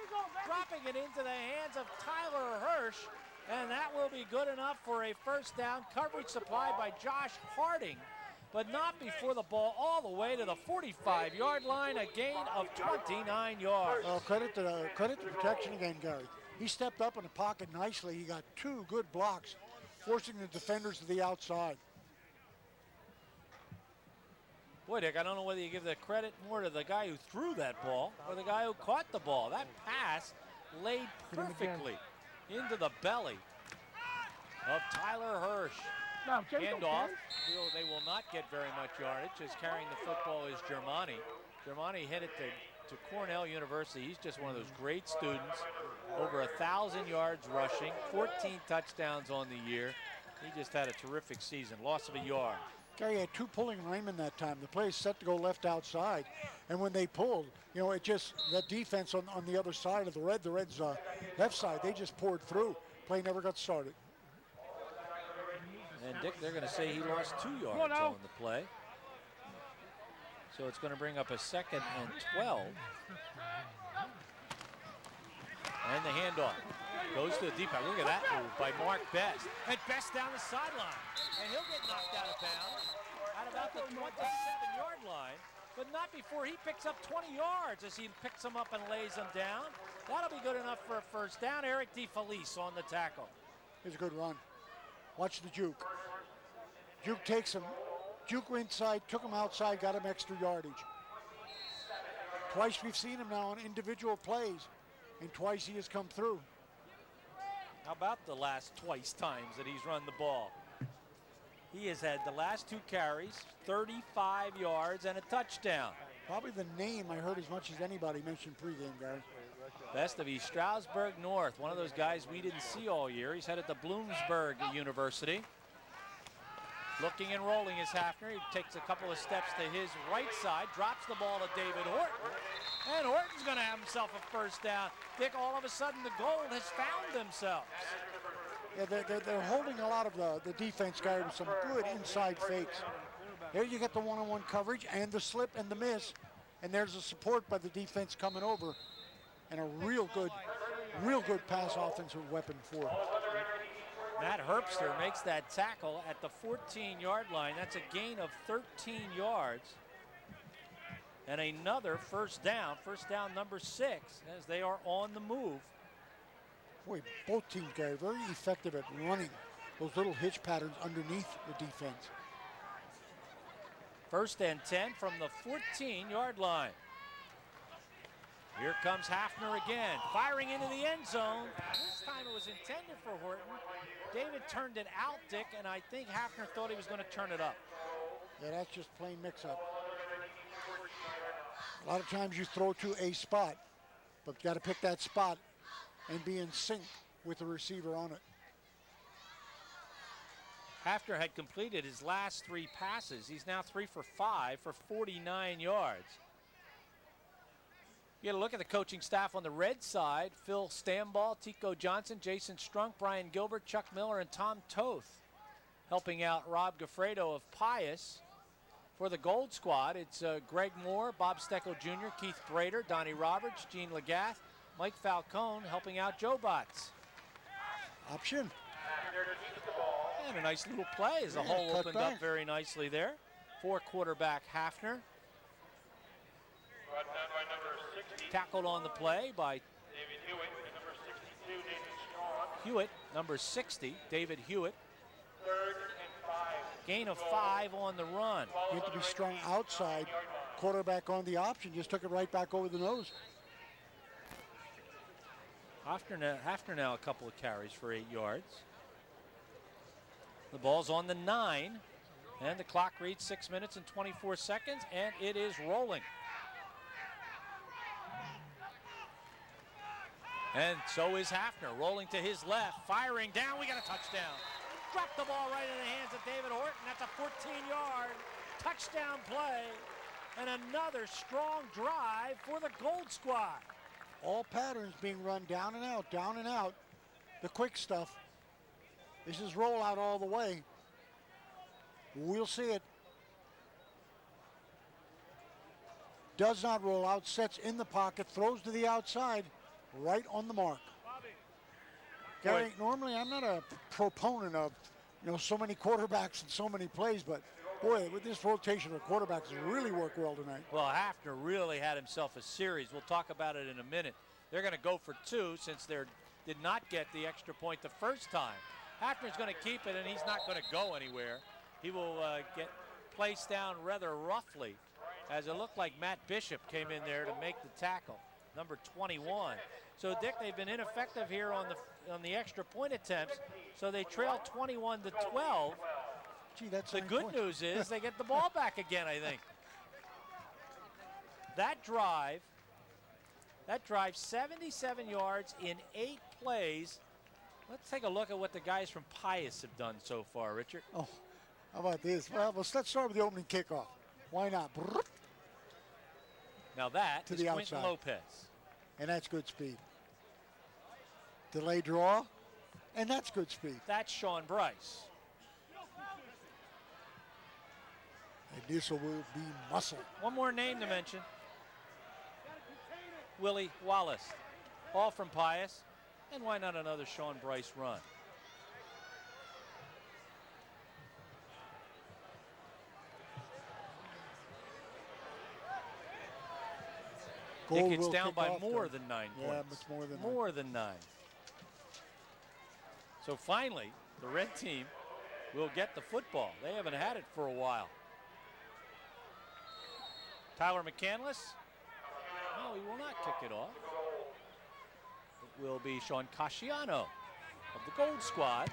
dropping it into the hands of Tyler Hirsch, and that will be good enough for a first down. Coverage supplied by Josh Harding, but not before the ball all the way to the 45-yard line, a gain of 29 yards. Credit to protection again, Gary. He stepped up in the pocket nicely. He got 2 good blocks, forcing the defenders to the outside. Boy, Dick, I don't know whether you give the credit more to the guy who threw that ball or the guy who caught the ball. That pass laid perfectly into the belly of Tyler Hirsch. Handoff. They will not get very much yardage, as carrying the football is Germani. Germani headed to Cornell University. He's just one of those great students. Over 1,000 yards rushing, 14 touchdowns on the year. He just had a terrific season. Loss of a yard. Gary had 2 pulling linemen that time. The play is set to go left outside. And when they pulled, it just, that defense on the other side of the Red's left side, they just poured through. Play never got started. And Dick, they're going to say he lost 2 yards on the play. So it's going to bring up a 2nd and 12. And the handoff goes to the deep end. Look at that move by Mark Best. And Best down the sideline. And he'll get knocked out of bounds at about the 27-yard line. But not before he picks up 20 yards as he picks them up and lays them down. That'll be good enough for a first down. Eric DeFelice on the tackle. Here's a good run. Watch the juke. Juke takes him. Juke inside, took him outside, got him extra yardage. Twice we've seen him now on individual plays, and twice he has come through. How about the last twice times that he's run the ball? He has had the last 2 carries, 35 yards and a touchdown. Probably the name I heard as much as anybody mentioned pregame, Gary. Best of East Stroudsburg North, one of those guys we didn't see all year. He's headed to Bloomsburg University. Looking and rolling is Hafner. He takes a couple of steps to his right side, drops the ball to David Horton, and Horton's going to have himself a first down. Dick, all of a sudden the Gold has found themselves. Yeah, they're holding a lot of the defense, Gary, with some good inside fakes. There you get the one-on-one coverage and the slip and the miss, and there's the support by the defense coming over, and a real good pass offensive weapon for him. Matt Herbster makes that tackle at the 14-yard line. That's a gain of 13 yards. And another first down number 6, as they are on the move. Boy, both teams, Gary, very effective at running those little hitch patterns underneath the defense. First and 10 from the 14-yard line. Here comes Hafner again, firing into the end zone. This time it was intended for Horton. David turned it out, Dick, and I think Hafner thought he was going to turn it up. Yeah, that's just plain mix-up. A lot of times you throw to a spot, but you got to pick that spot and be in sync with the receiver on it. Hafner had completed his last 3 passes. He's now 3 for 5 for 49 yards. You get a look at the coaching staff on the red side. Phil Stamball, Tico Johnson, Jason Strunk, Brian Gilbert, Chuck Miller, and Tom Toth helping out Rob Gaffredo of Pius. For the Gold Squad, it's Greg Moore, Bob Steckel Jr., Keith Brader, Donnie Roberts, Gene Lagath, Mike Falcone helping out Joe Botts. Option. And a nice little play as the hole opened up very nicely there for quarterback Hafner. Tackled on the play by David Hewitt, and number 62, David Strong. Hewitt, number 60, David Hewitt. 3rd and 5. Gain of 5 on the run. You have to be strong outside. Quarterback on the option just took it right back over the nose. Hafner now a couple of carries for 8 yards. The ball's on the 9, and the clock reads 6 minutes and 24 seconds, and it is rolling. And so is Hafner, rolling to his left, firing down. We got a touchdown. Dropped the ball right in the hands of David Horton. That's a 14-yard touchdown play. And another strong drive for the Gold Squad. All patterns being run down and out, down and out. The quick stuff. This is rollout all the way. We'll see it. Does not roll out, sets in the pocket, throws to the outside, right on the mark. Gary, normally I'm not a proponent of, so many quarterbacks and so many plays, but boy, with this rotation of quarterbacks, really worked well tonight. Well, Hafner really had himself a series. We'll talk about it in a minute. They're going to go for 2 since they did not get the extra point the first time. Hafner's going to keep it, and he's not going to go anywhere. He will get placed down rather roughly, as it looked like Matt Bishop came in there to make the tackle, number 21. So, Dick, they've been ineffective here on the extra point attempts, so they trail 21-12. Gee, that's the good news is they get the ball back again, I think. That drive, 77 yards in 8 plays. Let's take a look at what the guys from Pius have done so far, Richard. Oh, how about this? Well, let's start with the opening kickoff. Why not? Now that to is the Quentin outside. Lopez. And that's good speed. Delay draw, and that's good speed. That's Sean Bryce. And this will be muscle. One more name to mention. Willie Wallace. all from Pius. And why not another Sean Bryce run? Gold It's will down kick by off, more though. than 9 Yeah, points. much more than More than 9. So finally, the red team will get the football. They haven't had it for a while. Tyler McCandless. No, he will not kick it off. It will be Sean Casciano of the Gold Squad.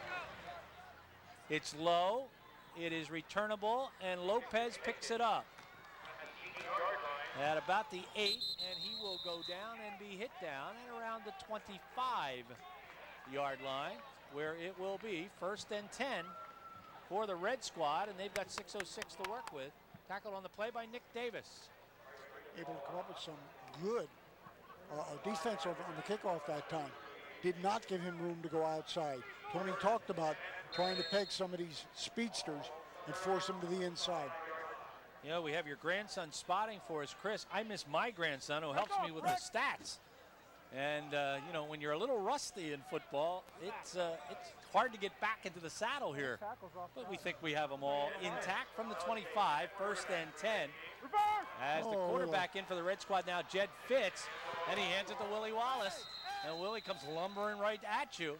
It's low. It is returnable, and Lopez picks it up at about the 8, and he will go down and be hit down at around the 25-yard line, where it will be 1st and 10 for the Red Squad, and they've got 6:06 to work with. Tackled on the play by Nick Davis. Able to come up with some good defense on the kickoff that time. Did not give him room to go outside. Tony talked about trying to peg some of these speedsters and force them to the inside. You know, we have your grandson spotting for us, Chris. I miss my grandson who helps me with the stats. And, you know, when you're a little rusty in football, it's hard to get back into the saddle here. But we think we have them all intact from the 25, 1st and 10. As the quarterback in for the Red Squad now, Jed Fitz, and he hands it to Willie Wallace. And Willie comes lumbering right at you.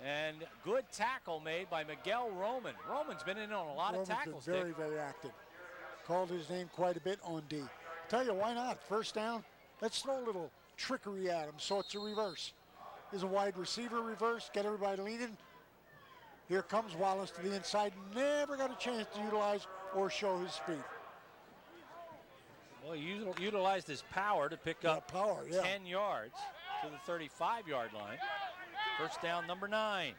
And good tackle made by Miguel Roman. Roman's been in on a lot of tackles. Very, very active. Called his name quite a bit on D. Tell you, why not? 1st down, let's throw a little trickery at him, so it's a reverse. Is a wide receiver reverse, get everybody leaning. Here comes Wallace to the inside, never got a chance to utilize or show his speed. Well, he utilized his power to pick up 10 yards to the 35-yard line. 1st down, number 9.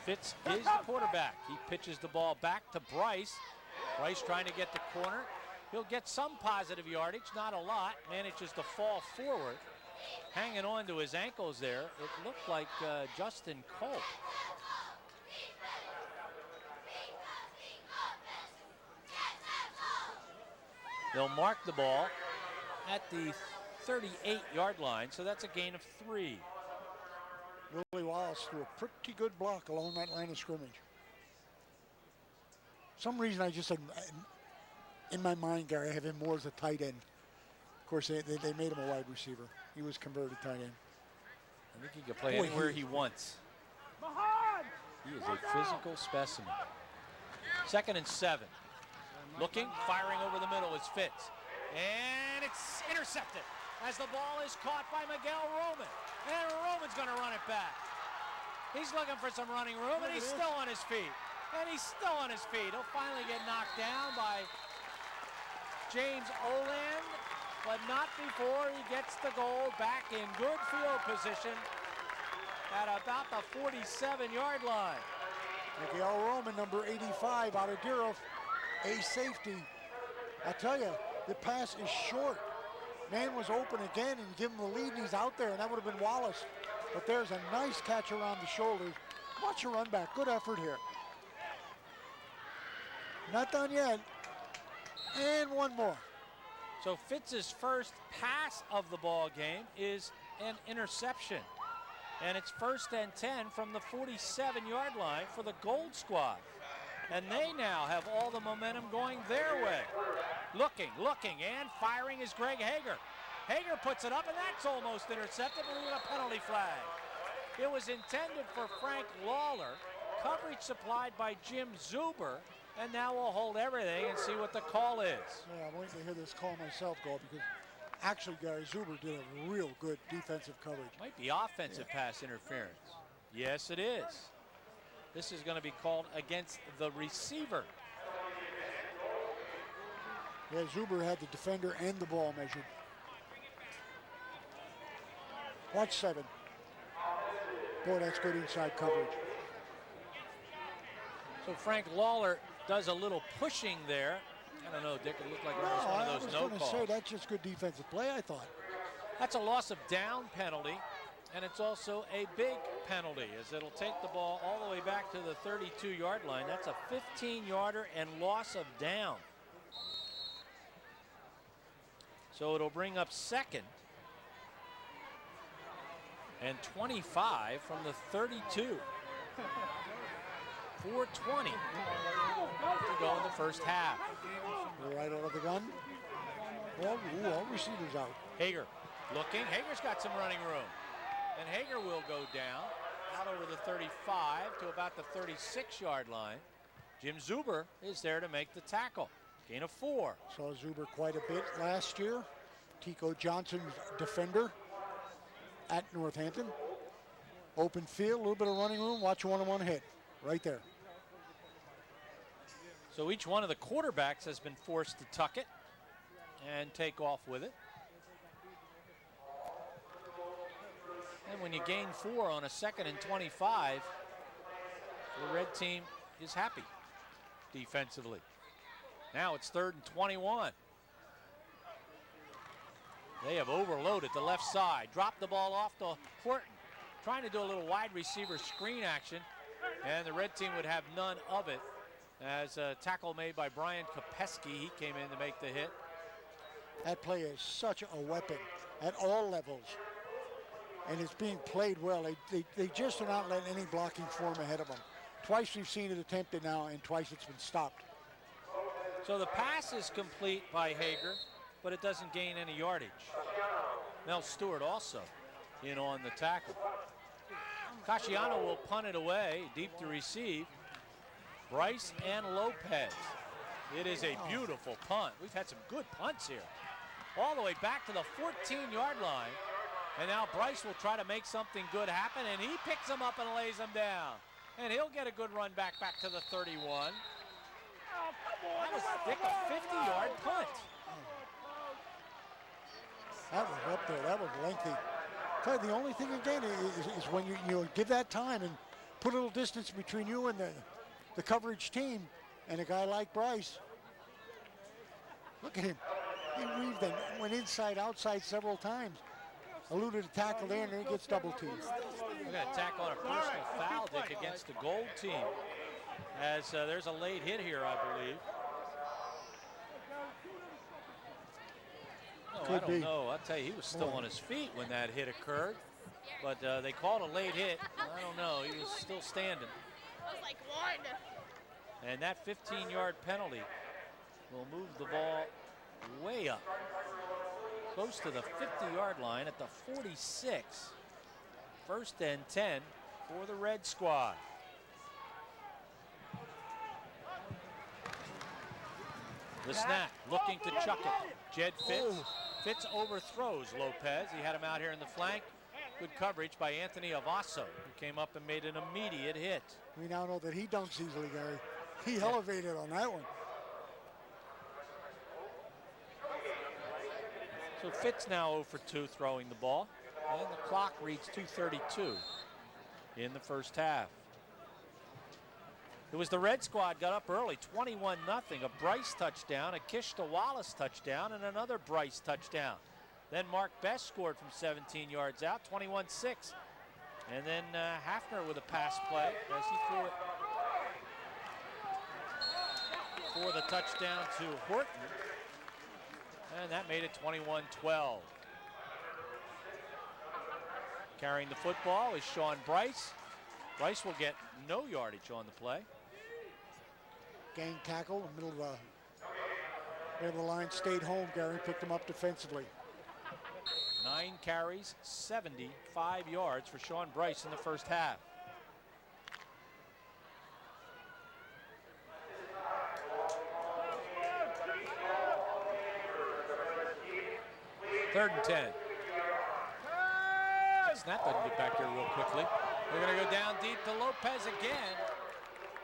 Fitz is the quarterback. He pitches the ball back to Bryce. Bryce trying to get the corner. He'll get some positive yardage, not a lot. Manages to fall forward. Hanging on to his ankles there, it looked like Justin Culp. They'll mark the ball at the 38-yard line, so that's a gain of 3. Willie Wallace threw a pretty good block along that line of scrimmage. Some reason I just said, in my mind, Gary, I have him more as a tight end. Of course, they made him a wide receiver. He was converted tight end. I think he can play anywhere he wants. He is a physical specimen. 2nd and 7. Looking, firing over the middle is Fitz. And it's intercepted as the ball is caught by Miguel Roman. And Roman's going to run it back. He's looking for some running room, and he's still on his feet. And he's still on his feet. He'll finally get knocked down by James Oland, but not before he gets the goal back in good field position at about the 47-yard line. Miguel Roman, number 85, out of Deeroff, a safety. I tell you, the pass is short. Man was open again and give him the lead, and he's out there, and that would have been Wallace. But there's a nice catch around the shoulders. Watch a run back. Good effort here. Not done yet. And one more. So Fitz's first pass of the ball game is an interception. And it's 1st and 10 from the 47-yard line for the Gold Squad. And they now have all the momentum going their way. Looking, and firing is Greg Hager. Hager puts it up, and that's almost intercepted, but we get a penalty flag. It was intended for Frank Lawler. Coverage supplied by Jim Zuber. And now we'll hold everything and see what the call is. Yeah, I'm waiting to hear this call myself, because actually Gary Zuber did a real good defensive coverage. Might be offensive pass interference. Yes, it is. This is going to be called against the receiver. Yeah, Zuber had the defender and the ball measured. Watch 7. Boy, that's good inside coverage. So Frank Lawler does a little pushing there. I don't know, Dick, it looked like almost one of those no calls. I was going to say, that's just good defensive play, I thought. That's a loss of down penalty, and it's also a big penalty, as it'll take the ball all the way back to the 32-yard line. That's a 15-yarder and loss of down. So it'll bring up second and 25 from the 32. 4:20 to go in the first half. Right out of the gun. All receivers out. Hager looking. Hager's got some running room. And Hager will go down out over the 35 to about the 36-yard line. Jim Zuber is there to make the tackle. Gain of 4. Saw Zuber quite a bit last year. Tico Johnson's defender at Northampton. Open field, a little bit of running room. Watch a one-on-one hit right there. So each one of the quarterbacks has been forced to tuck it and take off with it. And when you gain 4 on a 2nd and 25, the red team is happy defensively. Now it's 3rd and 21. They have overloaded the left side. Dropped the ball off to Horton. Trying to do a little wide receiver screen action. And the red team would have none of it. As a tackle made by Brian Kopeski. He came in to make the hit. That play is such a weapon at all levels. And it's being played well. They just are not letting any blocking form ahead of them. Twice we've seen it attempted now, and twice it's been stopped. So the pass is complete by Hager, but it doesn't gain any yardage. Mel Stewart also in on the tackle. Casciano will punt it away, deep to receive. Bryce and Lopez. It is a beautiful punt. We've had some good punts here. All the way back to the 14-yard line. And now Bryce will try to make something good happen, and he picks him up and lays him down. And he'll get a good run back to the 31. That was Dick, a 50-yard punt. That was up there. That was lengthy. But the only thing again is when you give that time and put a little distance between you and the coverage team and a guy like Bryce. Look at him. He weaved and went inside, outside several times. Eluded a tackle there, and then he gets double teamed. We're going to tackle on a personal foul, Dick, against the gold team. As there's a late hit here, I believe. Oh, I don't know. I'll tell you, he was still on his feet when that hit occurred. But they called a late hit. I don't know. He was still standing. I was like, one. And that 15-yard penalty will move the ball way up. Close to the 50-yard line at the 46. 1st and 10 for the red squad. The snap, looking to chuck it. Jed Fitz. Fitz overthrows Lopez. He had him out here in the flank. Good coverage by Anthony Avasso, who came up and made an immediate hit. We now know that he dunks easily, Gary. He elevated on that one. So Fitz now 0 for 2 throwing the ball. And the clock reads 2:32 in the first half. It was the red squad got up early, 21-0. A Bryce touchdown, a Kishta Wallace touchdown, and another Bryce touchdown. Then Mark Best scored from 17 yards out, 21-6. And then Hafner with a pass play as he threw it for the touchdown to Horton. And that made it 21-12. Carrying the football is Sean Bryce. Bryce will get no yardage on the play. Gang tackle in the middle of the line, stayed home. Gary picked him up defensively. 9 carries, 75 yards for Sean Bryce in the first half. Third and 10. Snap doesn't get back here real quickly. They're going to go down deep to Lopez again.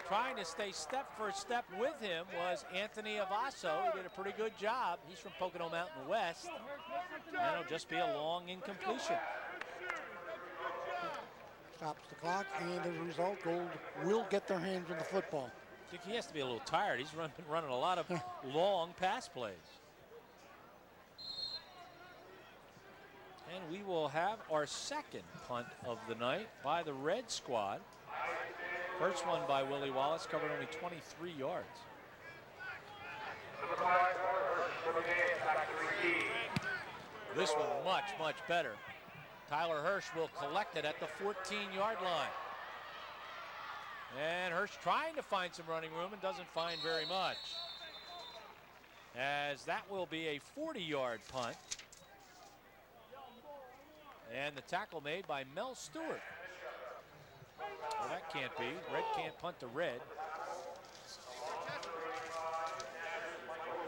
Trying to stay step for step with him was Anthony Avasso. He did a pretty good job. He's from Pocono Mountain West. And it'll just be a long incompletion. Stops the clock, and as a result, Gold will get their hands on the football. I think he has to be a little tired. He's running a lot of long pass plays. And we will have our second punt of the night by the red squad. First one by Willie Wallace, covered only 23 yards. This one much, much better. Tyler Hirsch will collect it at the 14-yard line. And Hirsch trying to find some running room and doesn't find very much. As that will be a 40-yard punt. And the tackle made by Mel Stewart. Well, that can't be. Red can't punt to red.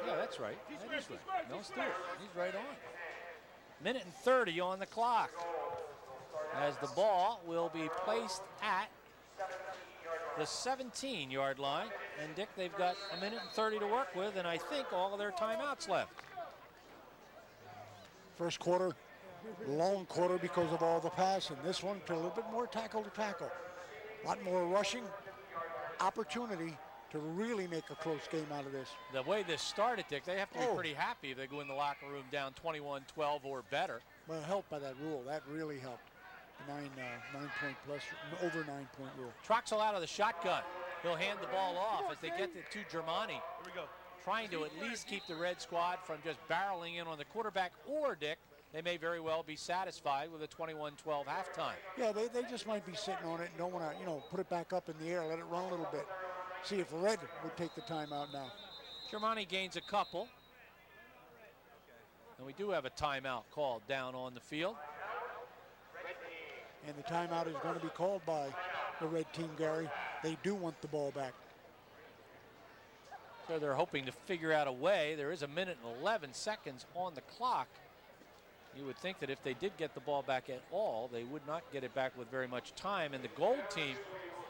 Yeah, that's right. That is right. Mel Stewart. He's right on. Minute and 30 on the clock. As the ball will be placed at the 17-yard line. And Dick, they've got a minute and 30 to work with, and I think all of their timeouts left. First quarter, long quarter because of all the passing. This one, a little bit more tackle to tackle. A lot more rushing. Opportunity to really make a close game out of this. The way this started, Dick, they have to be pretty happy if they go in the locker room down 21-12 or better. Well, helped by that rule. That really helped. Nine-point plus, over 9-point rule. Troxel out of the shotgun. He'll hand the ball off as they get it to Germani. Here we go. Trying to at least keep the red squad from just barreling in on the quarterback, or, Dick, they may very well be satisfied with a 21-12 halftime. Yeah, they just might be sitting on it and don't want to, put it back up in the air, let it run a little bit. See if Red would take the timeout now. Germani gains a couple. And we do have a timeout called down on the field. And the timeout is going to be called by the red team, Gary. They do want the ball back. So they're hoping to figure out a way. There is a minute and 11 seconds on the clock. You would think that if they did get the ball back at all, they would not get it back with very much time. And the gold team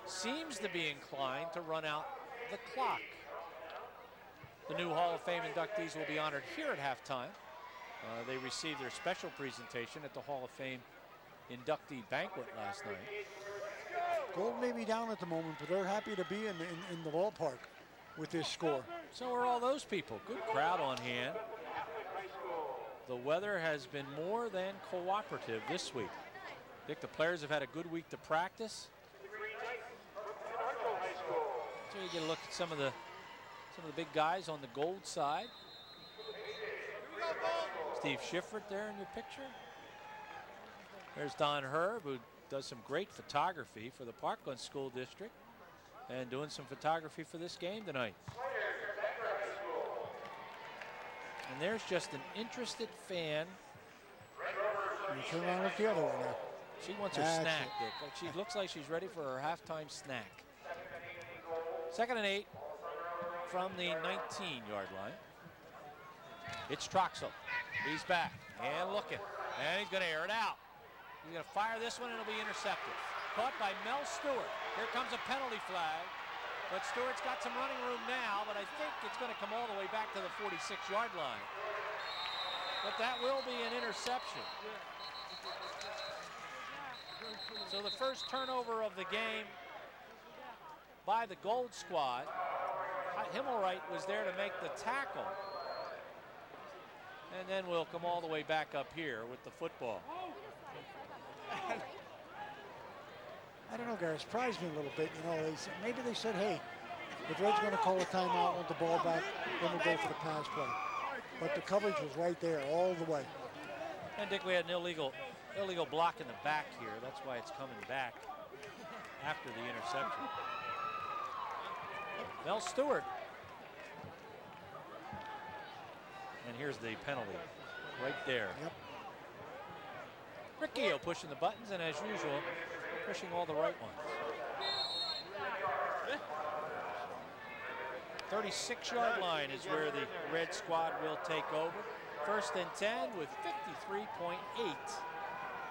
seems to be inclined to run out the clock. The new Hall of Fame inductees will be honored here at halftime. They received their special presentation at the Hall of Fame inductee banquet last night. Gold may be down at the moment, but they're happy to be in the ballpark with this score. So are all those people. Good crowd on hand. The weather has been more than cooperative this week. Dick, the players have had a good week to practice. So you get a look at some of the big guys on the gold side. Steve Schifrin there in your picture. There's Don Herb, who does some great photography for the Parkland School District and doing some photography for this game tonight. And there's just an interested fan. You turn around with the other one now. She wants her snack, Dick. She looks like she's ready for her halftime snack. 2nd and 8 from the 19-yard line. It's Troxel. He's back and looking, and he's going to air it out. He's going to fire this one, and it'll be intercepted. Caught by Mel Stewart. Here comes a penalty flag. But Stewart's got some running room now, but I think it's going to come all the way back to the 46-yard line. But that will be an interception. So the first turnover of the game by the Gold squad. Himmelwright was there to make the tackle. And then we'll come all the way back up here with the football. I don't know, Gary. It surprised me a little bit. Maybe they said, hey, if Red's going to call a timeout, want the ball back, then we'll go for the pass play. But the coverage was right there all the way. And Dick, we had an illegal block in the back here. That's why it's coming back after the interception. Mel Stewart. And here's the penalty right there. Yep. Riccio pushing the buttons, and as usual, pushing all the right ones. 36-yard line is where the red squad will take over. 1st and 10 with 53.8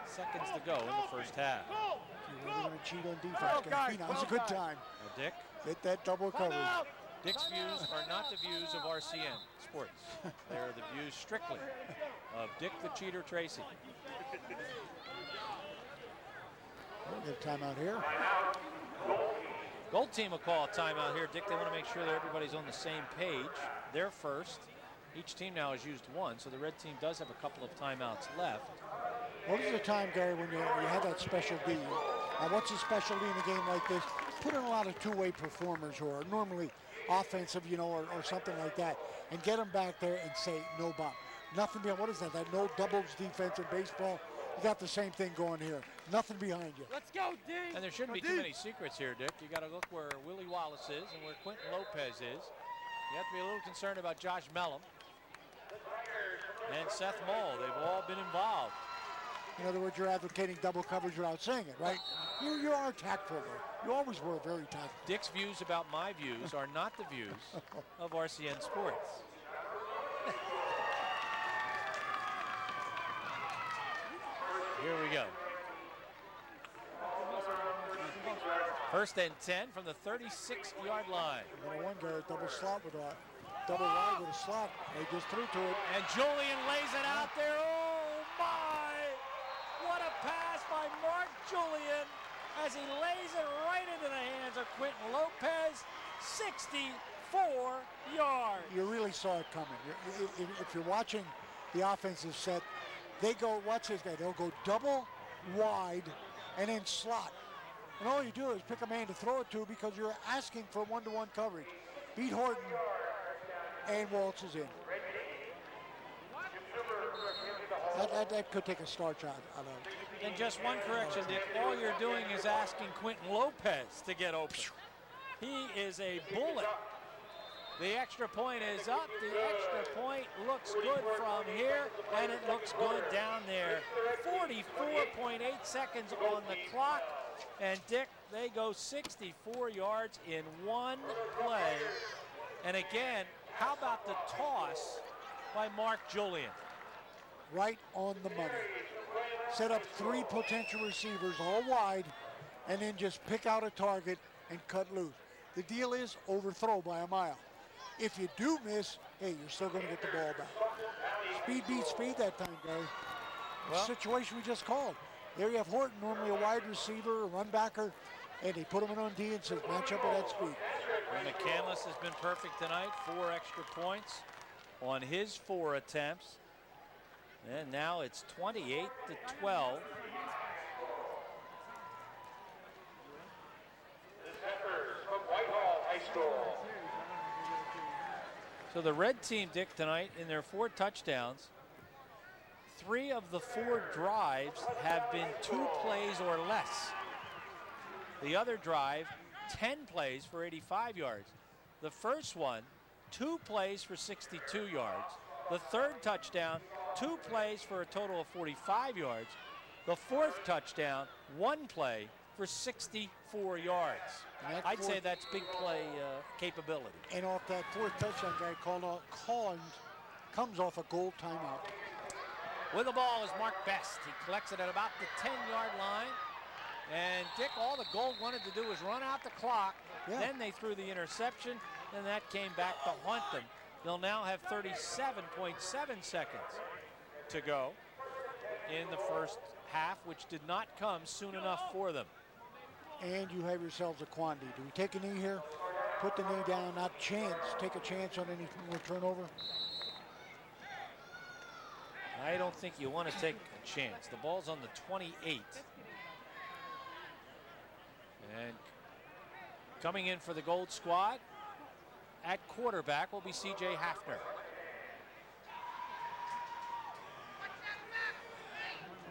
seconds to go in the first half. You're really going to cheat on defense. That was a good time. Dick? Get that double coverage. Dick's views are not the views of RCN Sports. They are the views strictly of Dick the Cheater Tracy. Get a timeout here. Gold team will call a timeout here. Dick, they want to make sure that everybody's on the same page. They're first. Each team now has used one, so the red team does have a couple of timeouts left. What is the time, Gary, when you have that special D? What's a special D in a game like this? Put in a lot of two-way performers who are normally offensive, or something like that, and get them back there and say no bump. Nothing behind. What is that? That no doubles defense in baseball. You got the same thing going here. Nothing behind you. Let's go, D. And there shouldn't be too many secrets here, Dick. You got to look where Willie Wallace is and where Quentin Lopez is. You have to be a little concerned about Josh Mellum and Seth Moll. They've all been involved. In other words, you're advocating double coverage without saying it, right? You are tactful, though. You always were very tactful. Dick's views about my views are not the views of RCN Sports. Here we go. First and 10 from the 36-yard line. One guy, double slot with a double wide with a slot. They just threw to it. And Julian lays it out there. Oh my! What a pass by Mark Julian as he lays it right into the hands of Quentin Lopez. 64 yards. You really saw it coming. If you're watching the offensive set, they go, watch this guy, they'll go double wide and then slot. And all you do is pick a man to throw it to because you're asking for one-to-one coverage. Beat Horton, and Waltz is in. That could take a starch out of it. And just one correction, Dick. All you're doing is asking Quentin Lopez to get open. He is a bullet. The extra point is up. The extra point looks good from here, and it looks good down there. 44.8 seconds on the clock. And Dick, they go 64 yards in one play. And again, how about the toss by Mark Julian? Right on the money. Set up three potential receivers all wide, and then just pick out a target and cut loose. The deal is overthrow by a mile. If you do miss, hey, you're still going to get the ball back. Speed beats speed that time, Gary. Well, situation we just called. There you have Horton, normally a wide receiver, a run backer, and they put him in on D and says match up with that speed. And McCandless has been perfect tonight. 4 extra points on his 4 attempts. And now it's 28-12. So the red team, Dick, tonight in their 4 touchdowns, 3 of the 4 drives have been 2 plays or less. The other drive, 10 plays for 85 yards. The first one, 2 plays for 62 yards. The third touchdown, 2 plays for a total of 45 yards. The fourth touchdown, 1 play for 64 yards. I'd say that's big play capability. And off that fourth touchdown, guy comes off a goal timeout. With the ball is Mark Best. He collects it at about the 10-yard line. And Dick, all the Gold wanted to do was run out the clock. Yeah. Then they threw the interception, and that came back to haunt them. They'll now have 37.7 seconds to go in the first half, which did not come soon enough for them. And you have yourselves a quandary. Do we take a knee here? Put the knee down, not chance. Take a chance on any more turnover? I don't think you want to take a chance. The ball's on the 28. And coming in for the Gold squad at quarterback will be C.J. Hafner.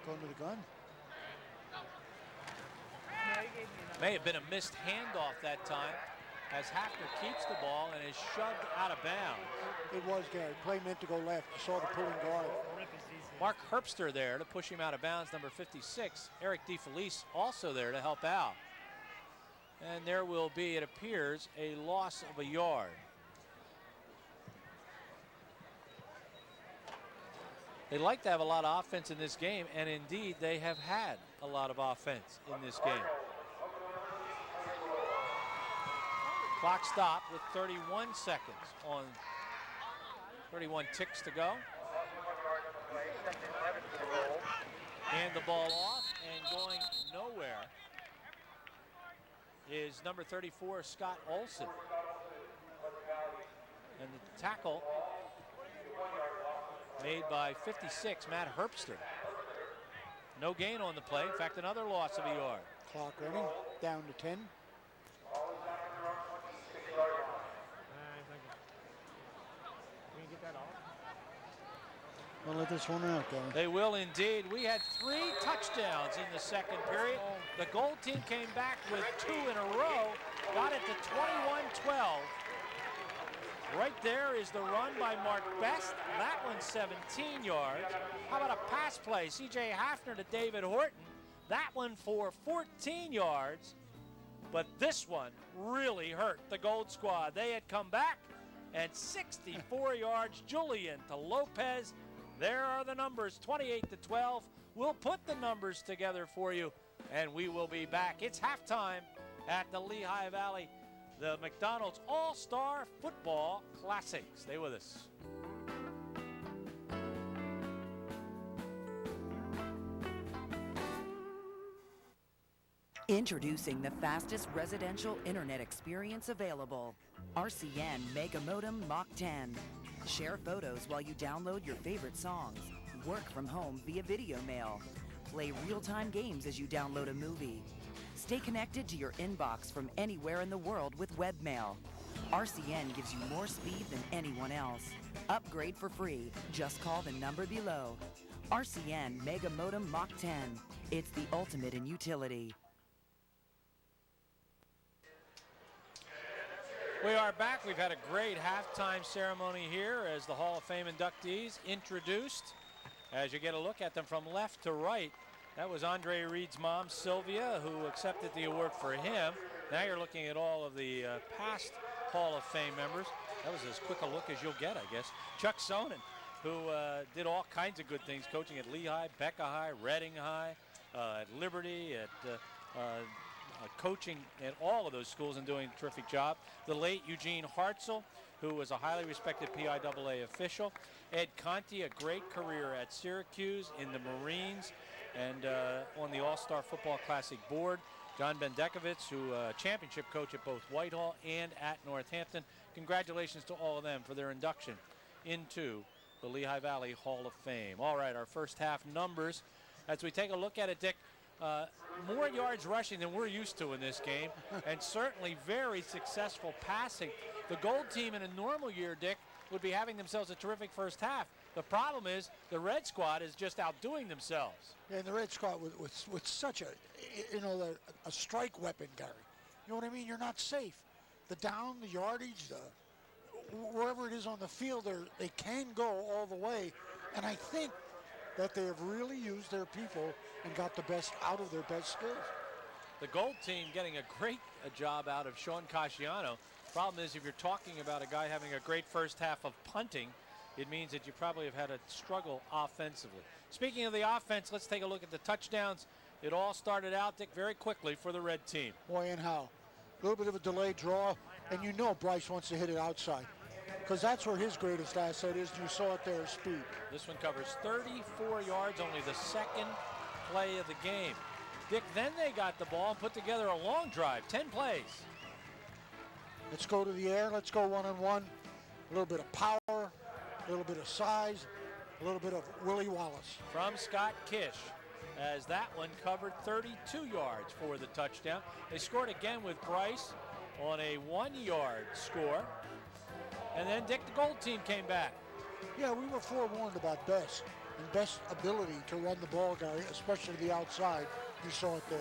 Going to the gun. May have been a missed handoff that time as Hafner keeps the ball and is shoved out of bounds. It was, Gary. Play meant to go left. You saw the pulling guard. Mark Herbster there to push him out of bounds, number 56. Eric DeFelice also there to help out. And there will be, it appears, a loss of a yard. They like to have a lot of offense in this game, and indeed they have had a lot of offense in this game. Clock stopped with 31 seconds on 31 ticks to go. And the ball off and going nowhere is number 34, Scott Olson. And the tackle made by 56, Matt Herbster. No gain on the play. In fact, another loss of a yard. Clock running, down to 10. Don't let this one out, Gary. They will indeed. We had 3 touchdowns in the second period. The gold team came back with 2 in a row, got it to 21-12. Right there is the run by Mark Best. That one's 17 yards. How about a pass play? C.J. Hafner to David Horton. That one for 14 yards. But this one really hurt the Gold Squad. They had come back, and 64 yards. Julian to Lopez. There are the numbers, 28-12. We'll put the numbers together for you, and we will be back. It's halftime at the Lehigh Valley, the McDonald's All-Star Football Classic. Stay with us. Introducing the fastest residential internet experience available. RCN Mega Modem Mach 10. Share photos while you download your favorite songs. Work from home via video mail. Play real-time games as you download a movie. Stay connected to your inbox from anywhere in the world with webmail. RCN gives you more speed than anyone else. Upgrade for free. Just call the number below. RCN Mega Modem Mach 10. It's the ultimate in utility. We are back. We've had a great halftime ceremony here as the Hall of Fame inductees introduced. As you get a look at them from left to right, that was Andre Reed's mom, Sylvia, who accepted the award for him. Now you're looking at all of the past Hall of Fame members. That was as quick a look as you'll get, I guess. Chuck Sonnen, who did all kinds of good things, coaching at Lehigh, Becca High, Reading High, at Liberty, at coaching at all of those schools and doing a terrific job. The late Eugene Hartzell, who was a highly respected PIAA official. Ed Conti, a great career at Syracuse, in the Marines, and on the All-Star Football Classic board. John Bendekovitz, who championship coach at both Whitehall and at Northampton. Congratulations to all of them for their induction into the Lehigh Valley Hall of Fame. All right, our first half numbers. As we take a look at it, Dick, more yards rushing than we're used to in this game, and certainly very successful passing. The gold team in a normal year, Dick, would be having themselves a terrific first half. The problem is the red squad is just outdoing themselves. Yeah, and the red squad with such a strike weapon, Gary. You know what I mean? You're not safe. The down, the yardage, wherever it is on the field, they can go all the way. And I think that they have really used their people and got the best out of their best skills. The gold team getting a great job out of Sean Casciano. Problem is, if you're talking about a guy having a great first half of punting, it means that you probably have had a struggle offensively. Speaking of the offense, let's take a look at the touchdowns. It all started out, Dick, very quickly for the red team. Boy, and how. A little bit of a delayed draw, and you know Bryce wants to hit it outside, because that's where his greatest asset is. You saw it there, speed. This one covers 34 yards, only the second play of the game. Dick, then they got the ball and put together a long drive, 10 plays. Let's go to the air. Let's go one-on-one. A little bit of power, a little bit of size, a little bit of Willie Wallace. From Scott Kish, as that one covered 32 yards for the touchdown. They scored again with Bryce on a 1-yard score. And then Dick, the gold team came back. Yeah, we were forewarned about Best and Best's ability to run the ball, Gary, especially the outside. You saw it there.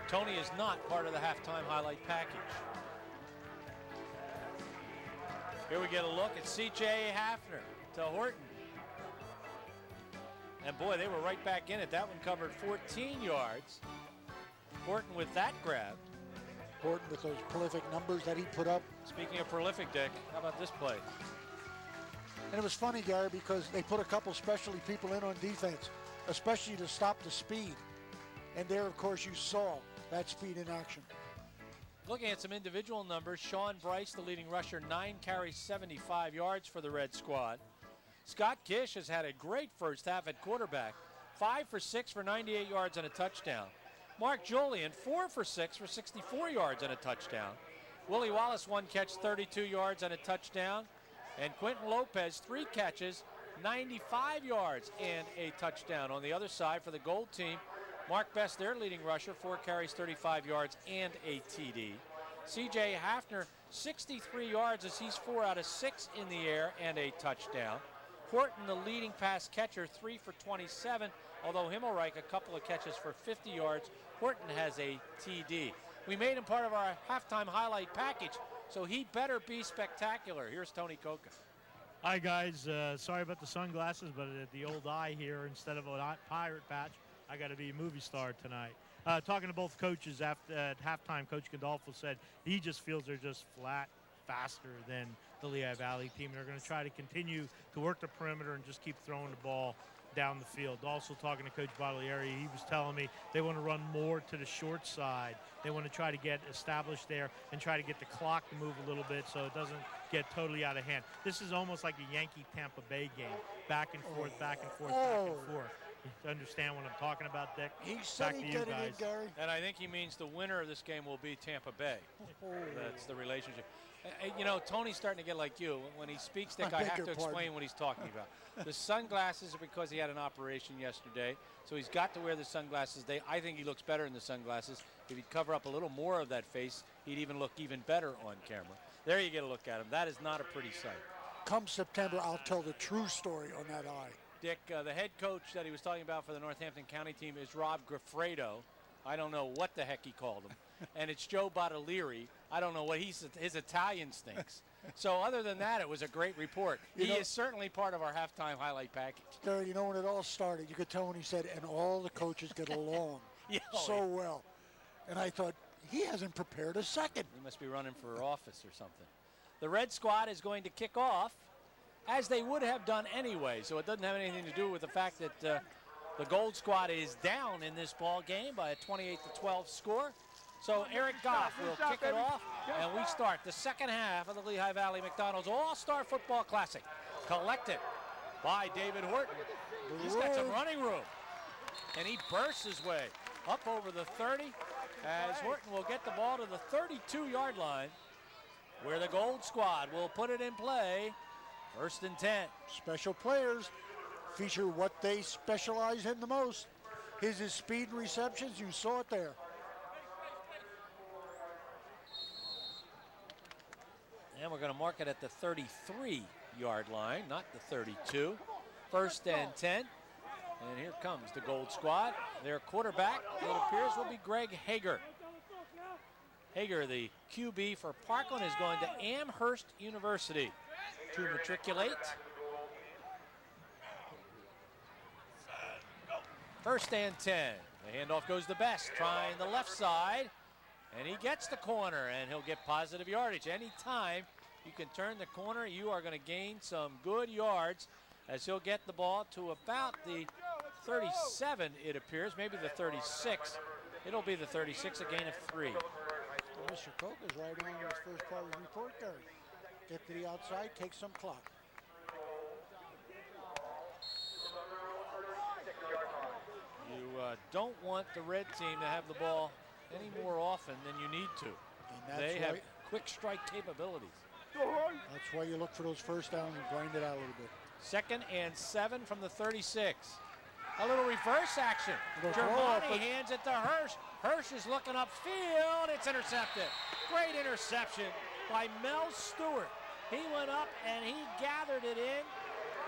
Tony is not part of the halftime highlight package. Here we get a look at C.J. Hafner to Horton. And boy, they were right back in it. That one covered 14 yards. Horton with that grab. Horton with those prolific numbers that he put up. Speaking of prolific, Dick, how about this play? And it was funny, Gary, because they put a couple specialty people in on defense, especially to stop the speed. And there, of course, you saw that speed in action. Looking at some individual numbers, Sean Bryce, the leading rusher, 9 carries, 75 yards for the red squad. Scott Kish has had a great first half at quarterback, 5 for 6 for 98 yards and a touchdown. Mark Julian, 4 for 6 for 64 yards and a touchdown. Willie Wallace, 1 catch, 32 yards and a touchdown. And Quentin Lopez, 3 catches, 95 yards and a touchdown. On the other side for the gold team, Mark Best, their leading rusher, 4 carries, 35 yards and a TD. C.J. Hafner, 63 yards as he's 4 out of 6 in the air and a touchdown. Horton, the leading pass catcher, 3 for 27, although Himmelreich a couple of catches for 50 yards. Horton has a TD. We made him part of our halftime highlight package, so he better be spectacular. Here's Tony Coca. Hi guys, sorry about the sunglasses, but the old eye here, instead of a pirate patch, I got to be a movie star tonight. Talking to both coaches at halftime, Coach Gandolfo said he just feels they're just flat faster than the Lehigh Valley team. They're going to try to continue to work the perimeter and just keep throwing the ball down the field. Also talking to Coach Baglieri, he was telling me they want to run more to the short side. They want to try to get established there and try to get the clock to move a little bit so it doesn't get totally out of hand. This is almost like a Yankee-Tampa Bay game, back and forth, back and forth, back and forth. You understand what I'm talking about, Dick? He said he'd get it in, Gary. And I think he means the winner of this game will be Tampa Bay. That's the relationship. You know, Tony's starting to get like you. When he speaks, Dick, I have to explain what he's talking about. The sunglasses are because he had an operation yesterday, so he's got to wear the sunglasses. I think he looks better in the sunglasses. If he'd cover up a little more of that face, he'd even look even better on camera. There you get a look at him. That is not a pretty sight. Come September, I'll tell the true story on that eye. Dick, the head coach that he was talking about for the Northampton County team is Rob Griffredo. I don't know what the heck he called him. And it's Joe Bottolieri. I don't know what his Italian stinks. So other than that, it was a great report. He is certainly part of our halftime highlight package. Gary, you know when it all started, you could tell when he said, and all the coaches get along so well. And I thought, he hasn't prepared a second. He must be running for office or something. The red squad is going to kick off, as they would have done anyway. So it doesn't have anything to do with the fact that the gold squad is down in this ball game by a 28-12 score. So Eric Goff will kick it off, and we start the second half of the Lehigh Valley McDonald's All-Star Football Classic, collected by David Horton. He's got some running room, and he bursts his way up over the 30 as Horton will get the ball to the 32-yard line, where the gold squad will put it in play. First and 10. Special players feature what they specialize in the most. His is speed and receptions. You saw it there. And we're going to mark it at the 33-yard line, not the 32. First and 10. And here comes the gold squad. Their quarterback, it appears, will be Greg Hager. Hager, the QB for Parkland, is going to Amherst University to matriculate. First and 10. The handoff goes to Best, trying the left side, and he gets the corner, and he'll get positive yardage. Anytime you can turn the corner, you are going to gain some good yards, as he'll get the ball to about the 37, it appears, maybe the 36. It'll be the 36, a gain of 3. Well, Mr. Koch is writing on his first part of his report, Gary. Get to the outside, take some clock. You don't want the red team to have the ball any more often than you need to. They have quick strike capabilities. That's why you look for those first downs and grind it out a little bit. Second and 7 from the 36. A little reverse action. Germani hands it to Hirsch. Hirsch is looking upfield. It's intercepted. Great interception by Mel Stewart. He went up and he gathered it in.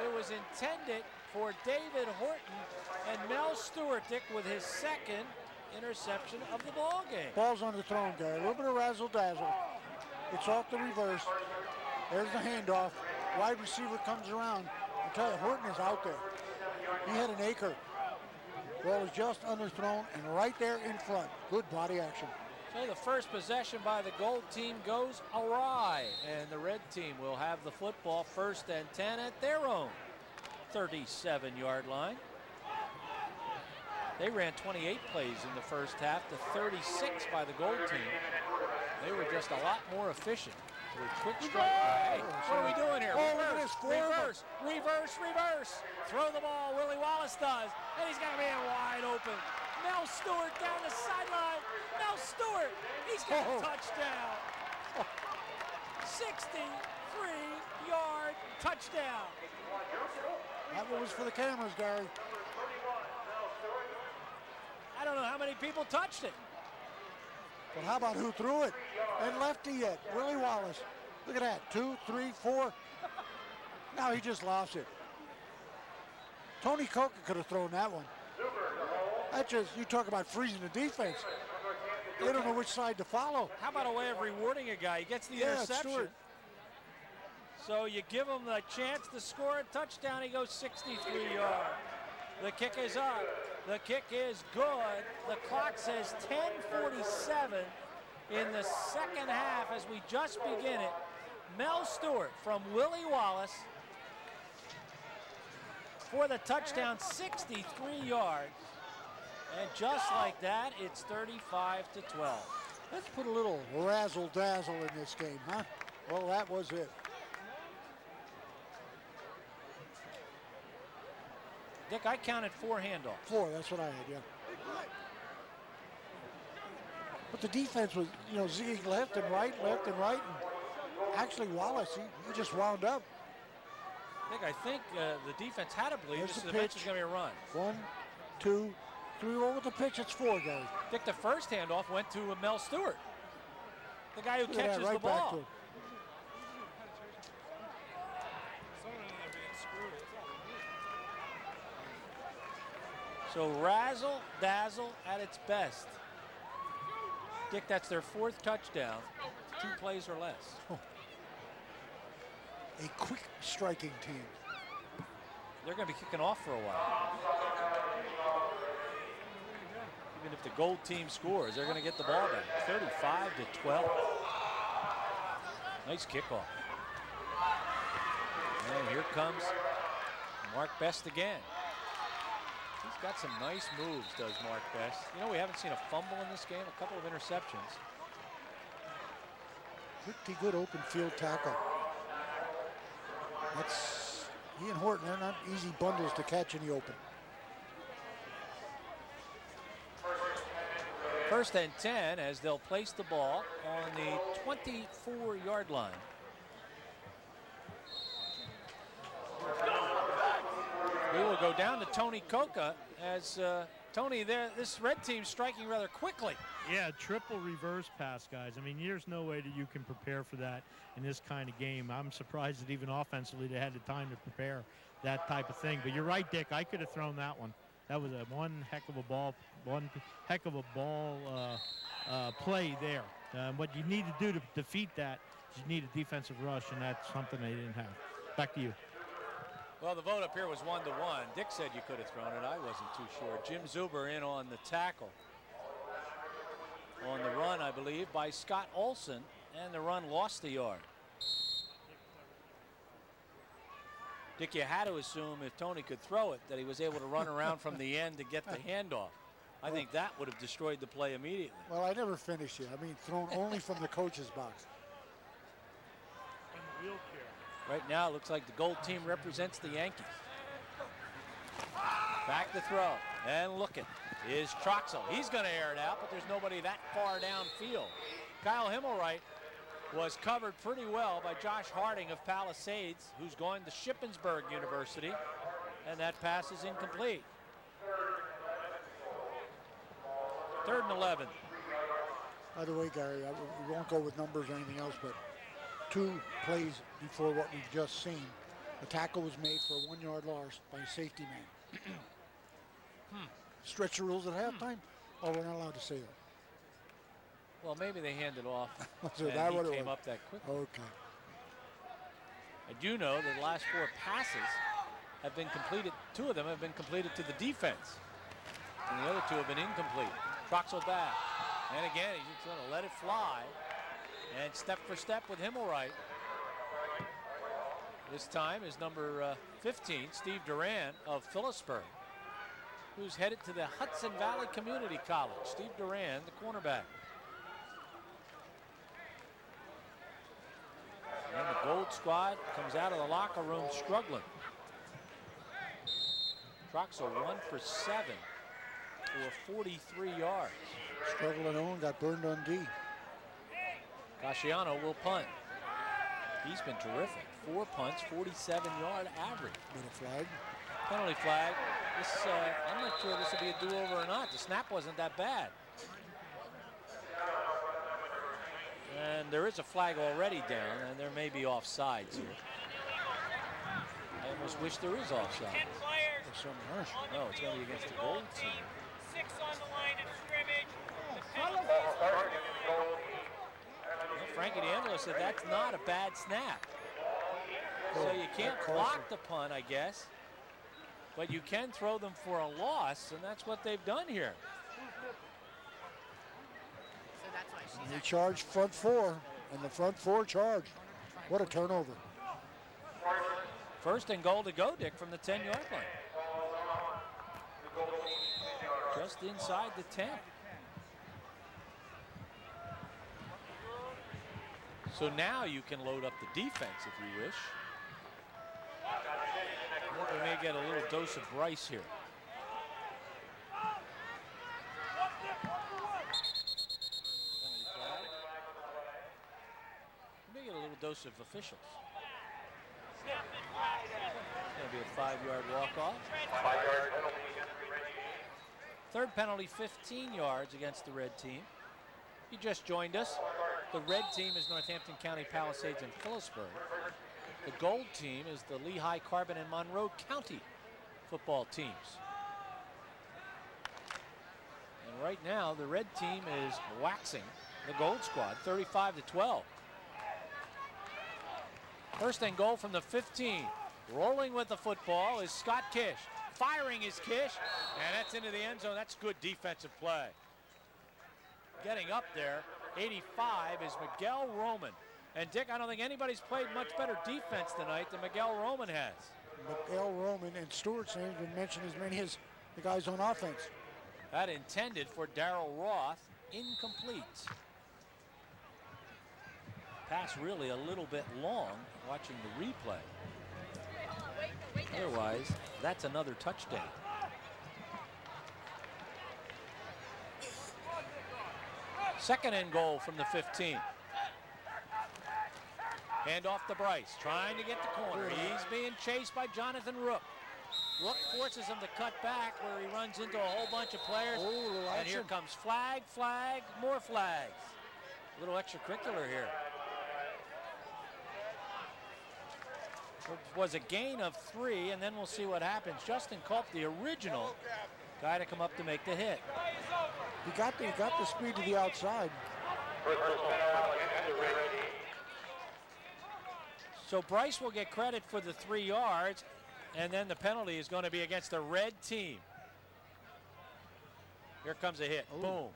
It was intended for David Horton, and Mel Stewart, Dick, with his second interception of the ball game. Ball's underthrown, Gary. A little bit of razzle-dazzle. It's off the reverse. There's the handoff. Wide receiver comes around. I tell you, Horton is out there. He had an acre. Ball is just underthrown and right there in front. Good body action. So the first possession by the gold team goes awry, and the red team will have the football first and 10 at their own 37-yard line. They ran 28 plays in the first half to 36 by the gold team. They were just a lot more efficient with quick strike. Hey, what are we doing here? Reverse, reverse, reverse. Throw the ball, Willie Wallace does, and he's got a man wide open. Mel Stewart down the sideline. Mel Stewart, he's got a touchdown. 63-yard touchdown. That one was for the cameras, Gary. I don't know how many people touched it. But how about who threw it? And lefty yet, Willie Wallace. Look at that, 2, 3, 4. Now he just lost it. Tony Coca could have thrown that one. That just, you talk about freezing the defense. They don't know which side to follow. How about a way of rewarding a guy? He gets the interception. Stewart. So you give him a chance to score a touchdown. He goes 63 yards. The kick is up. The kick is good. The clock says 10:47 in the second half as we just begin it. Mel Stewart from Willie Wallace for the touchdown, 63 yards. And just like that, it's 35-12. Let's put a little razzle-dazzle in this game, huh? Well, that was it. Dick, I counted 4 handoffs. 4, that's what I had, yeah. But the defense was, zigging left and right. And actually, Wallace, he just wound up. Dick, I think the defense had to believe There's this is the eventually pitch. going to be a run. 1, 2, 3, roll with the pitch. It's 4, guys. Dick, the first handoff went to Mel Stewart, the guy who Look at that, catches right the back ball. to him. So razzle dazzle at its best. Dick, that's their 4th touchdown, 2 plays or less. Oh. A quick striking team. They're going to be kicking off for a while. Even if the gold team scores, they're going to get the ball back. 35-12. Nice kickoff. And here comes Mark Best again. He's got some nice moves, does Mark Best. We haven't seen a fumble in this game, a couple of interceptions. Pretty good open field tackle. He and Horton, they're not easy bundles to catch in the open. 1st and 10 as they'll place the ball on the 24-yard line. We will go down to Tony Coca as Tony, this red team's striking rather quickly. Yeah, triple reverse pass, guys. I mean, there's no way that you can prepare for that in this kind of game. I'm surprised that even offensively they had the time to prepare that type of thing. But you're right, Dick. I could have thrown that one. That was one heck of a ball play there. What you need to do to defeat that is you need a defensive rush, and that's something they didn't have. Back to you. Well, the vote up here was 1-1. Dick said you could have thrown it. I wasn't too sure. Jim Zuber in on the tackle. On the run, I believe, by Scott Olson, and the run lost a yard. Dick, you had to assume if Tony could throw it that he was able to run around from the end to get the handoff. I think that would have destroyed the play immediately. Well, I never finished it. I mean, thrown only from the coach's box. Right now, it looks like the gold team represents the Yankees. Back to throw, and looking is Troxel. He's going to air it out, but there's nobody that far downfield. Kyle Himmelwright was covered pretty well by Josh Harding of Palisades, who's going to Shippensburg University, and that pass is incomplete. 3rd and 11. By the way, Gary, we won't go with numbers or anything else, but 2 plays before what we've just seen. The tackle was made for a 1-yard loss by a safety man. Stretch the rules at halftime? Oh, we're not allowed to say that. Well, maybe they handed off So and that he what it came was. up that quickly. Okay. I do know that the last 4 passes have been completed. 2 of them have been completed to the defense, and the other 2 have been incomplete. Troxel back, and again, he's just going to let it fly, and step for step with Himmelwright. This time is number 15, Steve Duran of Phillipsburg, who's headed to the Hudson Valley Community College. Steve Duran, the cornerback. And the gold squad comes out of the locker room struggling. Troxel 1 for 7 for 43 yards. Struggling on, got burned on D. Casciano will punt. He's been terrific. 4 punts, 47-yard average. With a flag. Penalty flag. This, I'm not sure this will be a do-over or not. The snap wasn't that bad. And there is a flag already down, and there may be offsides here. I almost wish there is offside. so harsh. No, it's going to be against the gold team. 6 on the line of scrimmage. Well, Frankie D'Angelo said that's not a bad snap. So you can't block the punt, I guess. But you can throw them for a loss, and that's what they've done here. So that's why she's They charge front four, and the front four charge. What a turnover. First and goal to go, Dick, from the 10-yard line. Just inside the 10. So now you can load up the defense if you wish. I think we may get a little dose of Bryce here. We may get a little dose of officials. It's going to be a 5-yard walk-off. Third penalty, 15 yards against the red team. You just joined us. The red team is Northampton County, Palisades, and Phillipsburg. The gold team is the Lehigh, Carbon, and Monroe County football teams. And right now, the red team is waxing the gold squad, 35-12. First and goal from the 15. Rolling with the football is Scott Kish. Firing is Kish, and that's into the end zone. That's good defensive play. Getting up there, 85 is Miguel Roman. And Dick, I don't think anybody's played much better defense tonight than Miguel Roman has. Miguel Roman and Stewart's name been mentioned as many as the guys on offense. That intended for Darrell Roth, incomplete. Pass really a little bit long, watching the replay. Otherwise, that's another touchdown. Second and goal from the 15. Hand off to Bryce, trying to get the corner. He's being chased by Jonathan Rook. Rook forces him to cut back where he runs into a whole bunch of players. And here comes flag, flag, more flags. A little extracurricular here. It was a gain of 3, and then we'll see what happens. Justin Culp, the original guy to come up to make the hit. He got the speed to the outside. So Bryce will get credit for the 3 yards, and then the penalty is going to be against the red team. Here comes a hit. Ooh. Boom.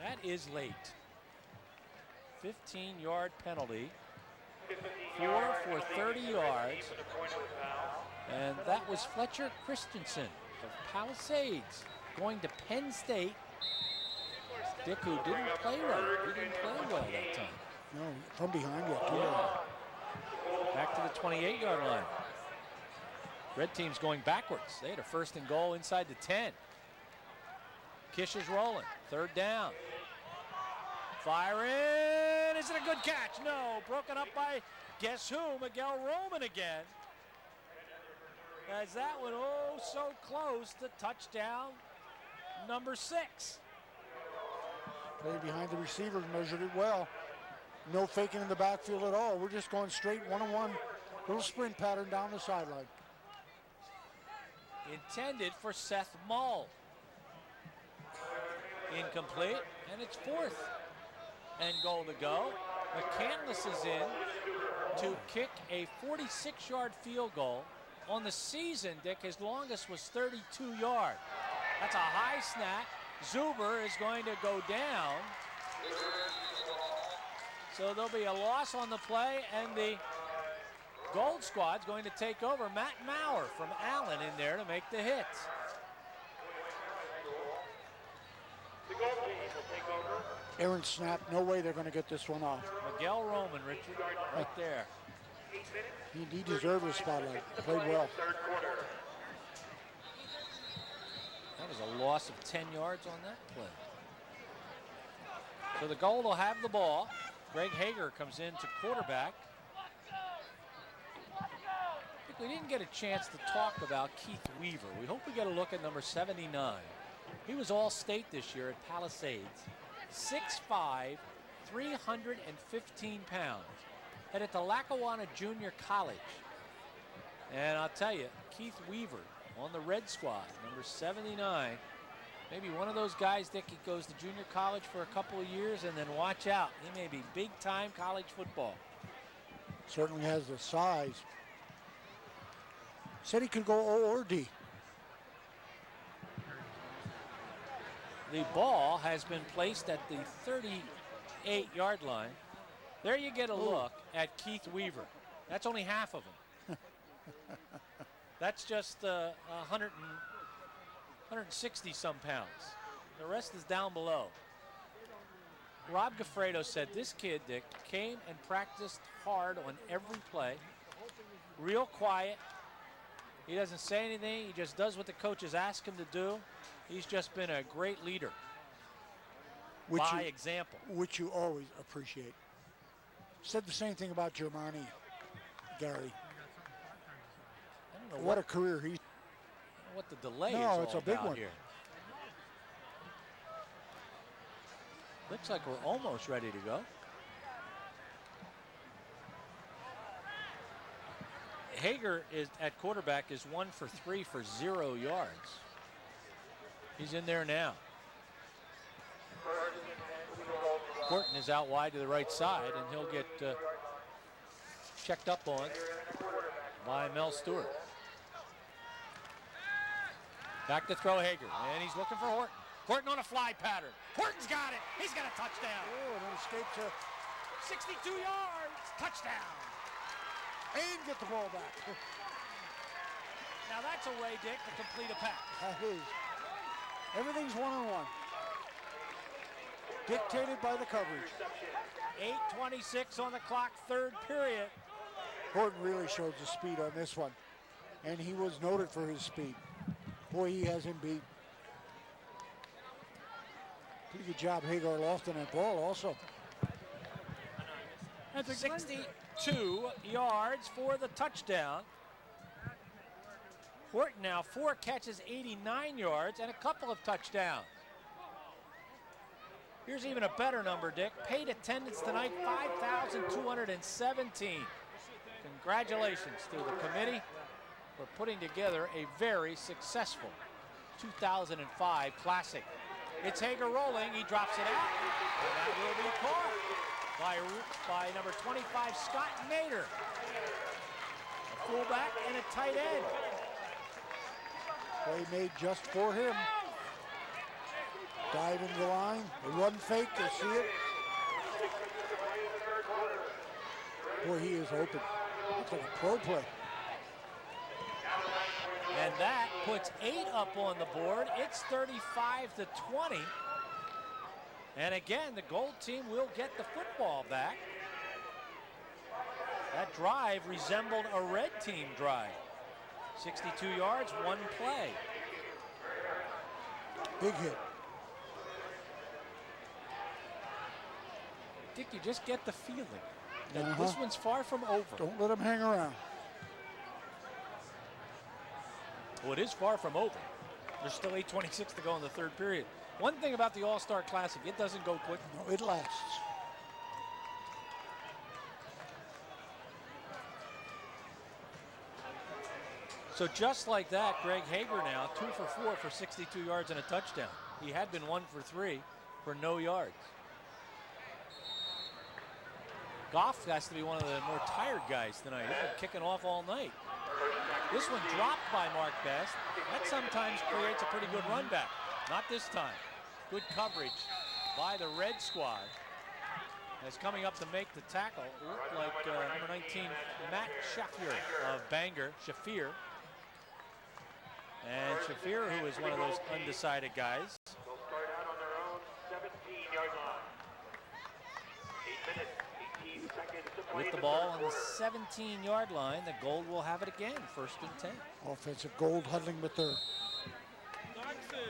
That is late. 15-yard penalty. 4 for 30 yards. And that was Fletcher Christensen of Palisades going to Penn State. Dick, who didn't play right. He didn't play well that time. No, from behind you. Yeah. Back to the 28-yard line. Red team's going backwards. They had a first and goal inside the 10. Kish is rolling. Third down. Firing. Is it a good catch? No. Broken up by guess who? Miguel Roman again. As that one so close to touchdown number 6. Played behind the receiver, measured it well. No faking in the backfield at all. We're just going straight one-on-one, little sprint pattern down the sideline. Intended for Seth Mull. Incomplete, and it's 4th and goal to go. McCandless is in to kick a 46-yard field goal. On the season, Dick, his longest was 32 yards. That's a high snap. Zuber is going to go down. So there'll be a loss on the play, and the gold squad's going to take over. Matt Maurer from Allen in there to make the hit. The goal team will take over. Aaron snap, no way they're going to get this one off. Miguel Roman, Richard, right there. He deserved the spotlight. Played well. Third quarter. That was a loss of 10 yards on that play. So the Gold will have the ball. Greg Hager comes in to quarterback. I think we didn't get a chance to talk about Keith Weaver. We hope we get a look at number 79. He was All-State this year at Palisades. 6'5", 315 pounds. Headed to Lackawanna Junior College. And I'll tell you, Keith Weaver on the red squad, number 79. Maybe one of those guys, Dick, he goes to junior college for a couple of years and then watch out. He may be big-time college football. Certainly has the size. Said he could go O or D. The ball has been placed at the 38-yard line. There you get a look at Keith Weaver. That's only half of him. That's just 160 some pounds. The rest is down below. Rob Gaffredo said this kid, Dick, came and practiced hard on every play. Real quiet. He doesn't say anything. He just does what the coaches ask him to do. He's just been a great leader by example. Which you always appreciate. Said the same thing about Germani, Gary. I don't know what a career he. What the delay is No, all it's a big about one here. Looks like we're almost ready to go. Hager is at quarterback is 1 for 3 for 0 yards. He's in there now. Horton is out wide to the right side, and he'll get checked up on by Mel Stewart. Back to throw Hager, and he's looking for Horton. Horton on a fly pattern. Horton's got it. He's got a touchdown. Oh, and an escape to 62 yards. Touchdown. and get the ball back. Now that's a way, Dick, to complete a pass. That is. Everything's one-on-one. Dictated by the coverage. 8:26 on the clock, third period. Horton really showed the speed on this one, and he was noted for his speed. Boy, he has him beat. Pretty good job, Hagar Lofton that ball also. 62 yards for the touchdown. Horton now 4 catches, 89 yards, and a couple of touchdowns. Here's even a better number, Dick. Paid attendance tonight, 5,217. Congratulations to the committee for putting together a very successful 2005 Classic. It's Hager rolling. He drops it out. And that will be caught by number 25, Scott Nader. A fullback and a tight end. Play made just for him. Dive into the line. The run fake. You'll see it. Boy, he is open. Looks like a pro play. And that puts 8 up on the board. It's 35-20. And again, the gold team will get the football back. That drive resembled a red team drive. 62 yards, 1 play. Big hit. Dick, you just get the feeling that this one's far from over. Don't let him hang around. Well, it is far from over. There's still 8:26 to go in the third period. One thing about the All-Star Classic, it doesn't go quick. No, it lasts. So just like that, Greg Hager now 2 for 4 for 62 yards and a touchdown. He had been 1 for 3 for no yards. Goff has to be one of the more tired guys tonight. He's been kicking off all night. This one dropped by Mark Best. That sometimes creates a pretty good run back. Not this time. Good coverage by the red squad. As coming up to make the tackle, looked like number 19, Matt Shafir of Bangor. Shafir. And Shafir, who is one of those undecided guys. They'll start out on their own 17-yard line. 8 minutes, 18 seconds to play. With the ball on the 17-yard line, the Gold will have it again, 1st and 10. Offensive Gold huddling with their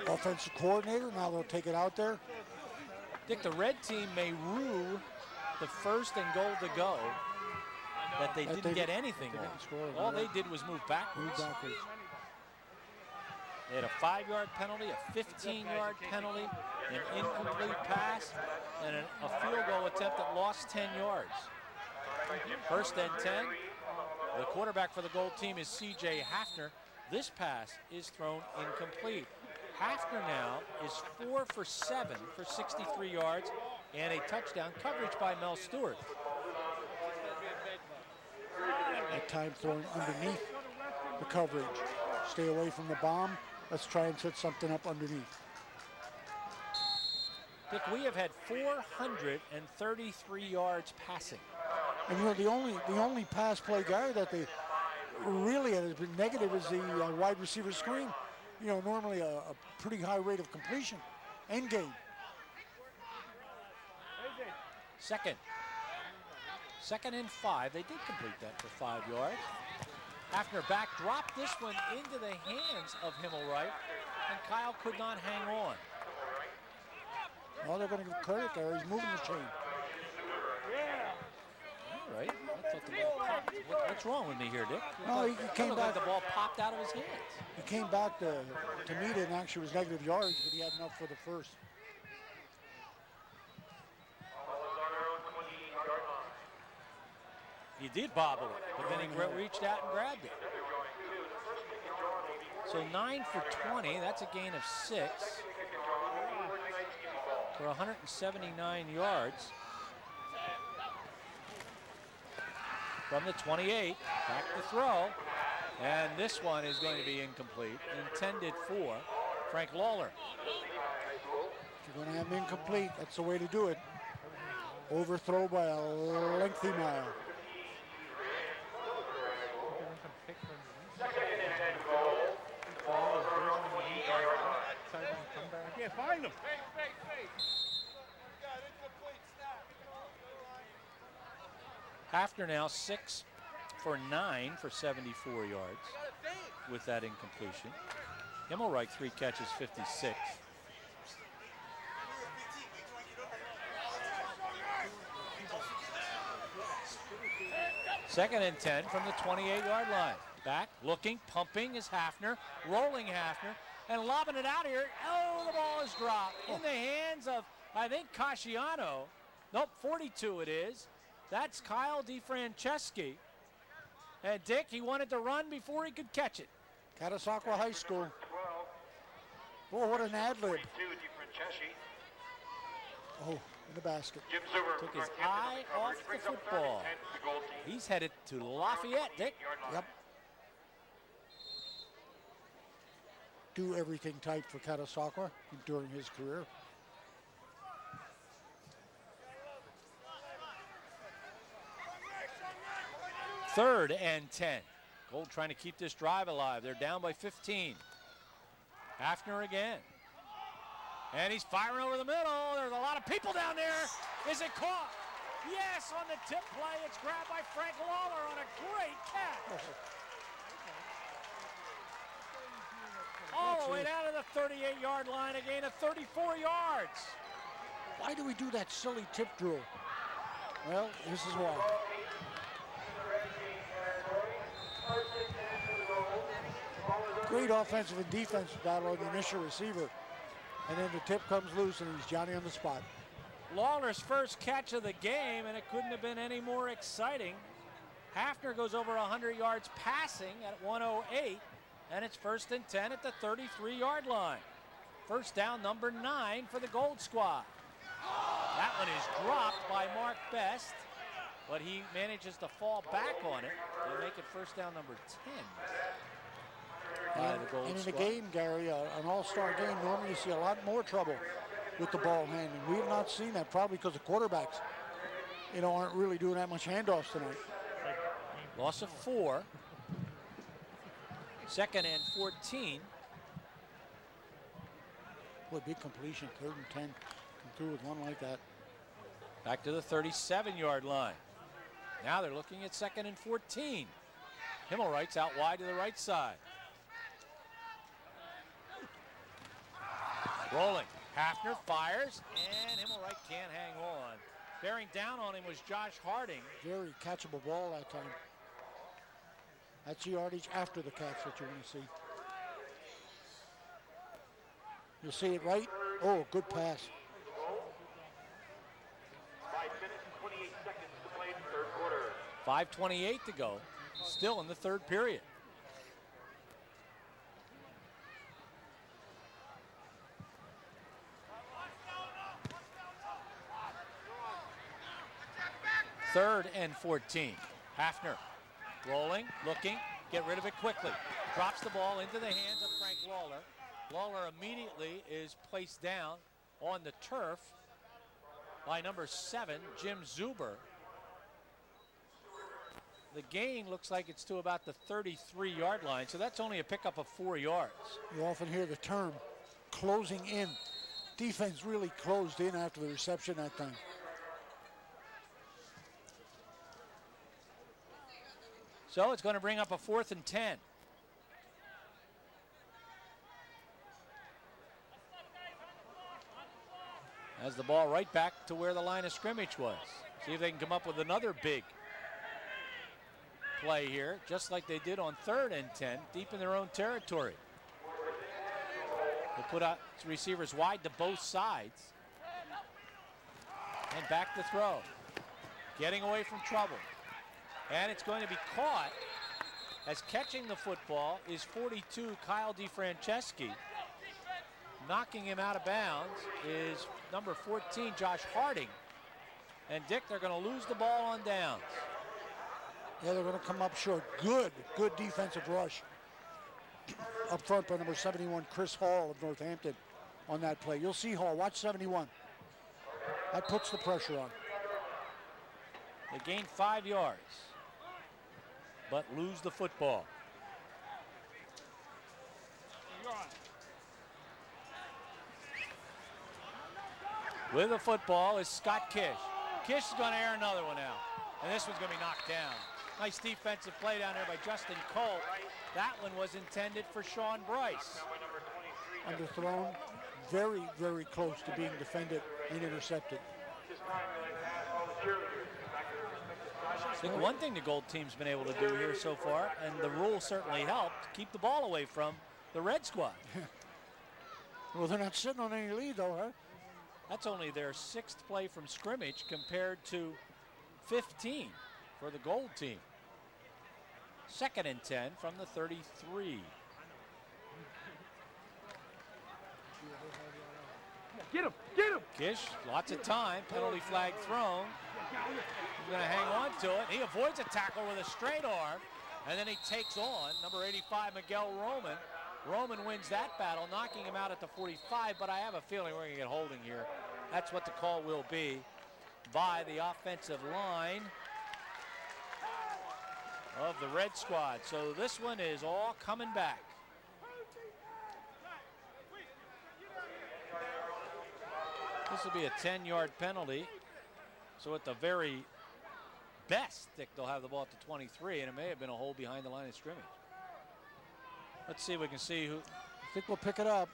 offensive coordinator. Now they'll take it out there. Dick, the red team may rue the 1st and goal to go that they didn't get anything on. All they did was move backwards. They had a 5-yard penalty, a 15-yard penalty, an incomplete pass, and a field goal attempt that lost 10 yards. 1st and 10. The quarterback for the Gold team is C.J. Hafner. This pass is thrown incomplete. Hafner now is 4 for 7 for 63 yards and a touchdown, coverage by Mel Stewart. That time throwing underneath the coverage. Stay away from the bomb. Let's try and set something up underneath. Dick, we have had 433 yards passing. And you know, the only pass play, Gary, that they really has been negative is the wide receiver screen. You know, normally a pretty high rate of completion. End game. Second and 5. They did complete that for 5 yards. Hafner back dropped this one into the hands of Himmelreich, and Kyle could not hang on. Well, they're going to give credit there. He's moving the chain. All right. I thought the ball popped. What's wrong with me here, Dick? No, he came Like back. the ball popped out of his hands. He came back to meet it, and actually was negative yards, but he had enough for the first. He did bobble it, but then he reached out and grabbed it. So 9 for 20. That's a gain of 6 for 179 yards. From the 28, back to throw. And this one is going to be incomplete, intended for Frank Lawler. If you're going to have him incomplete, that's the way to do it. Overthrow by a lengthy mile. Yeah, find him. Hafner now 6 for 9 for 74 yards with that incompletion. Himmelreich 3 catches, 56. Second and 10 from the 28-yard line. Back, looking, pumping is Hafner, rolling Hafner, and lobbing it out here. Oh, the ball is dropped in the hands of, I think, Casciano. Nope, 42 it is. That's Kyle DeFranceschi. And Dick, he wanted to run before he could catch it. Catasauqua High School. Boy, what an ad lib. Oh, in the basket. Took his eye off the football. He's headed to Lafayette, Dick. Yep. Do everything tight for Catasauqua during his career. Third and 10. Gold trying to keep this drive alive. They're down by 15. Hafner again. And he's firing over the middle. There's a lot of people down there. Is it caught? Yes, on the tip play. It's grabbed by Frank Lawler on a great catch. All the way down to the 38-yard line, a gain of 34 yards. Why do we do that silly tip drill? Well, this is why. Great offensive and defensive battle on the initial receiver. And then the tip comes loose and he's Johnny on the spot. Lawler's first catch of the game, and it couldn't have been any more exciting. Hafner goes over 100 yards passing at 108, and it's first and 10 at the 33-yard line. First down, number 9 for the Gold Squad. That one is dropped by Mark Best, but he manages to fall back on it. They make it first down, number 10. And in the game, Gary, an all-star game, normally you see a lot more trouble with the ball handling. We have not seen that, probably because the quarterbacks, aren't really doing that much handoffs tonight. Loss of 4. Second and 14. Boy, big completion, 3rd and 10. Come through with one like that. Back to the 37-yard line. Now they're looking at second and 14. Himmelreich's out wide to the right side. Rolling. Hafner fires, and Himmelreich can't hang on. Bearing down on him was Josh Harding. Very catchable ball that time. That's the yardage after the catch that you want to see. You'll see it right. Oh, good pass. 5 minutes, 28 seconds to play in the third quarter. 5:28 to go. Still in the third period. 3rd and 14. Hafner rolling, looking, get rid of it quickly. Drops the ball into the hands of Frank Lawler. Lawler immediately is placed down on the turf by number 7, Jim Zuber. The gain looks like it's to about the 33-yard line, so that's only a pickup of 4 yards. You often hear the term closing in. Defense really closed in after the reception that time. So it's going to bring up a 4th and 10. As the ball right back to where the line of scrimmage was. See if they can come up with another big play here, just like they did on 3rd and 10, deep in their own territory. They put out receivers wide to both sides. And back to throw. Getting away from trouble. And it's going to be caught, as catching the football is 42, Kyle DeFranceschi. Knocking him out of bounds is number 14, Josh Harding. And Dick, they're going to lose the ball on downs. Yeah, they're going to come up short. Good defensive rush up front by number 71, Chris Hall of Northampton on that play. You'll see Hall. Watch 71. That puts the pressure on. They gain 5 yards, but lose the football. With the football is Scott Kish. Kish is going to air another one out, and this one's going to be knocked down. Nice defensive play down there by Justin Colt. That one was intended for Sean Bryce. Underthrown, very, very close to being defended and intercepted. I think one thing the Gold team's been able to do here so far, and the rule certainly helped, keep the ball away from the Red Squad. Well, they're not sitting on any lead, though, huh? That's only their 6th play from scrimmage compared to 15 for the Gold team. 2nd and 10 from the 33. Get him! Get him! Kish, lots of time, penalty flag thrown. He's going to hang on to it. He avoids a tackle with a straight arm, and then he takes on number 85, Miguel Roman. Roman wins that battle, knocking him out at the 45, but I have a feeling we're going to get holding here. That's what the call will be by the offensive line of the Red Squad. So this one is all coming back. This will be a 10-yard penalty. So at the very best, they'll have the ball at the 23, and it may have been a hole behind the line of scrimmage. Let's see if we can see who. I think we'll pick it up.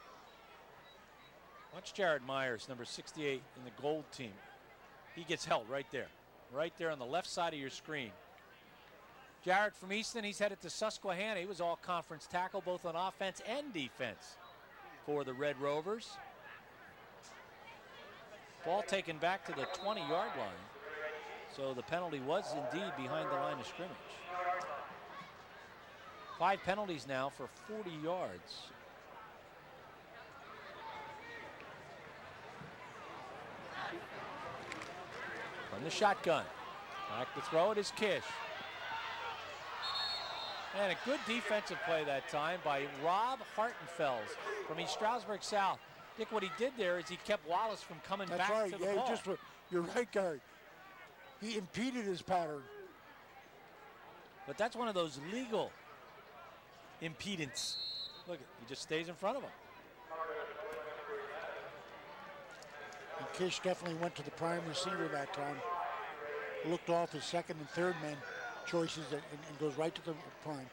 Watch Jared Myers, number 68 in the Gold team. He gets held right there on the left side of your screen. Jared from Easton, he's headed to Susquehanna. He was all conference tackle both on offense and defense for the Red Rovers. Ball taken back to the 20-yard line. So the penalty was indeed behind the line of scrimmage. 5 penalties now for 40 yards. From the shotgun. Back to throw it is Kish. And a good defensive play that time by Rob Hartenfels from East Stroudsburg South. Dick, what he did there is he kept Wallace from coming back right. to the ball. You're right, Gary. He impeded his pattern. But that's one of those legal impedance. Look, he just stays in front of him. And Kish definitely went to the prime receiver that time. Looked off his 2nd and 3rd men choices and goes right to the prime.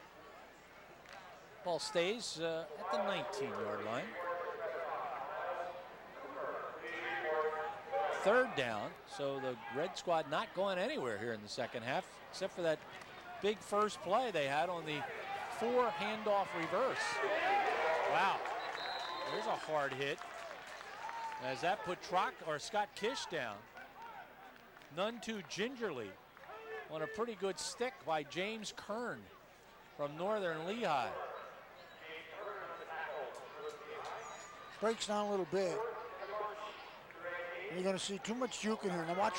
Ball stays at the 19-yard line. 3rd down, so the Red Squad not going anywhere here in the second half, except for that big first play they had on the 4 handoff reverse. Wow, there's a hard hit as that put Scott Kish down. None too gingerly on a pretty good stick by James Kern from Northern Lehigh. Breaks down a little bit. You're going to see too much juke in here. Now watch.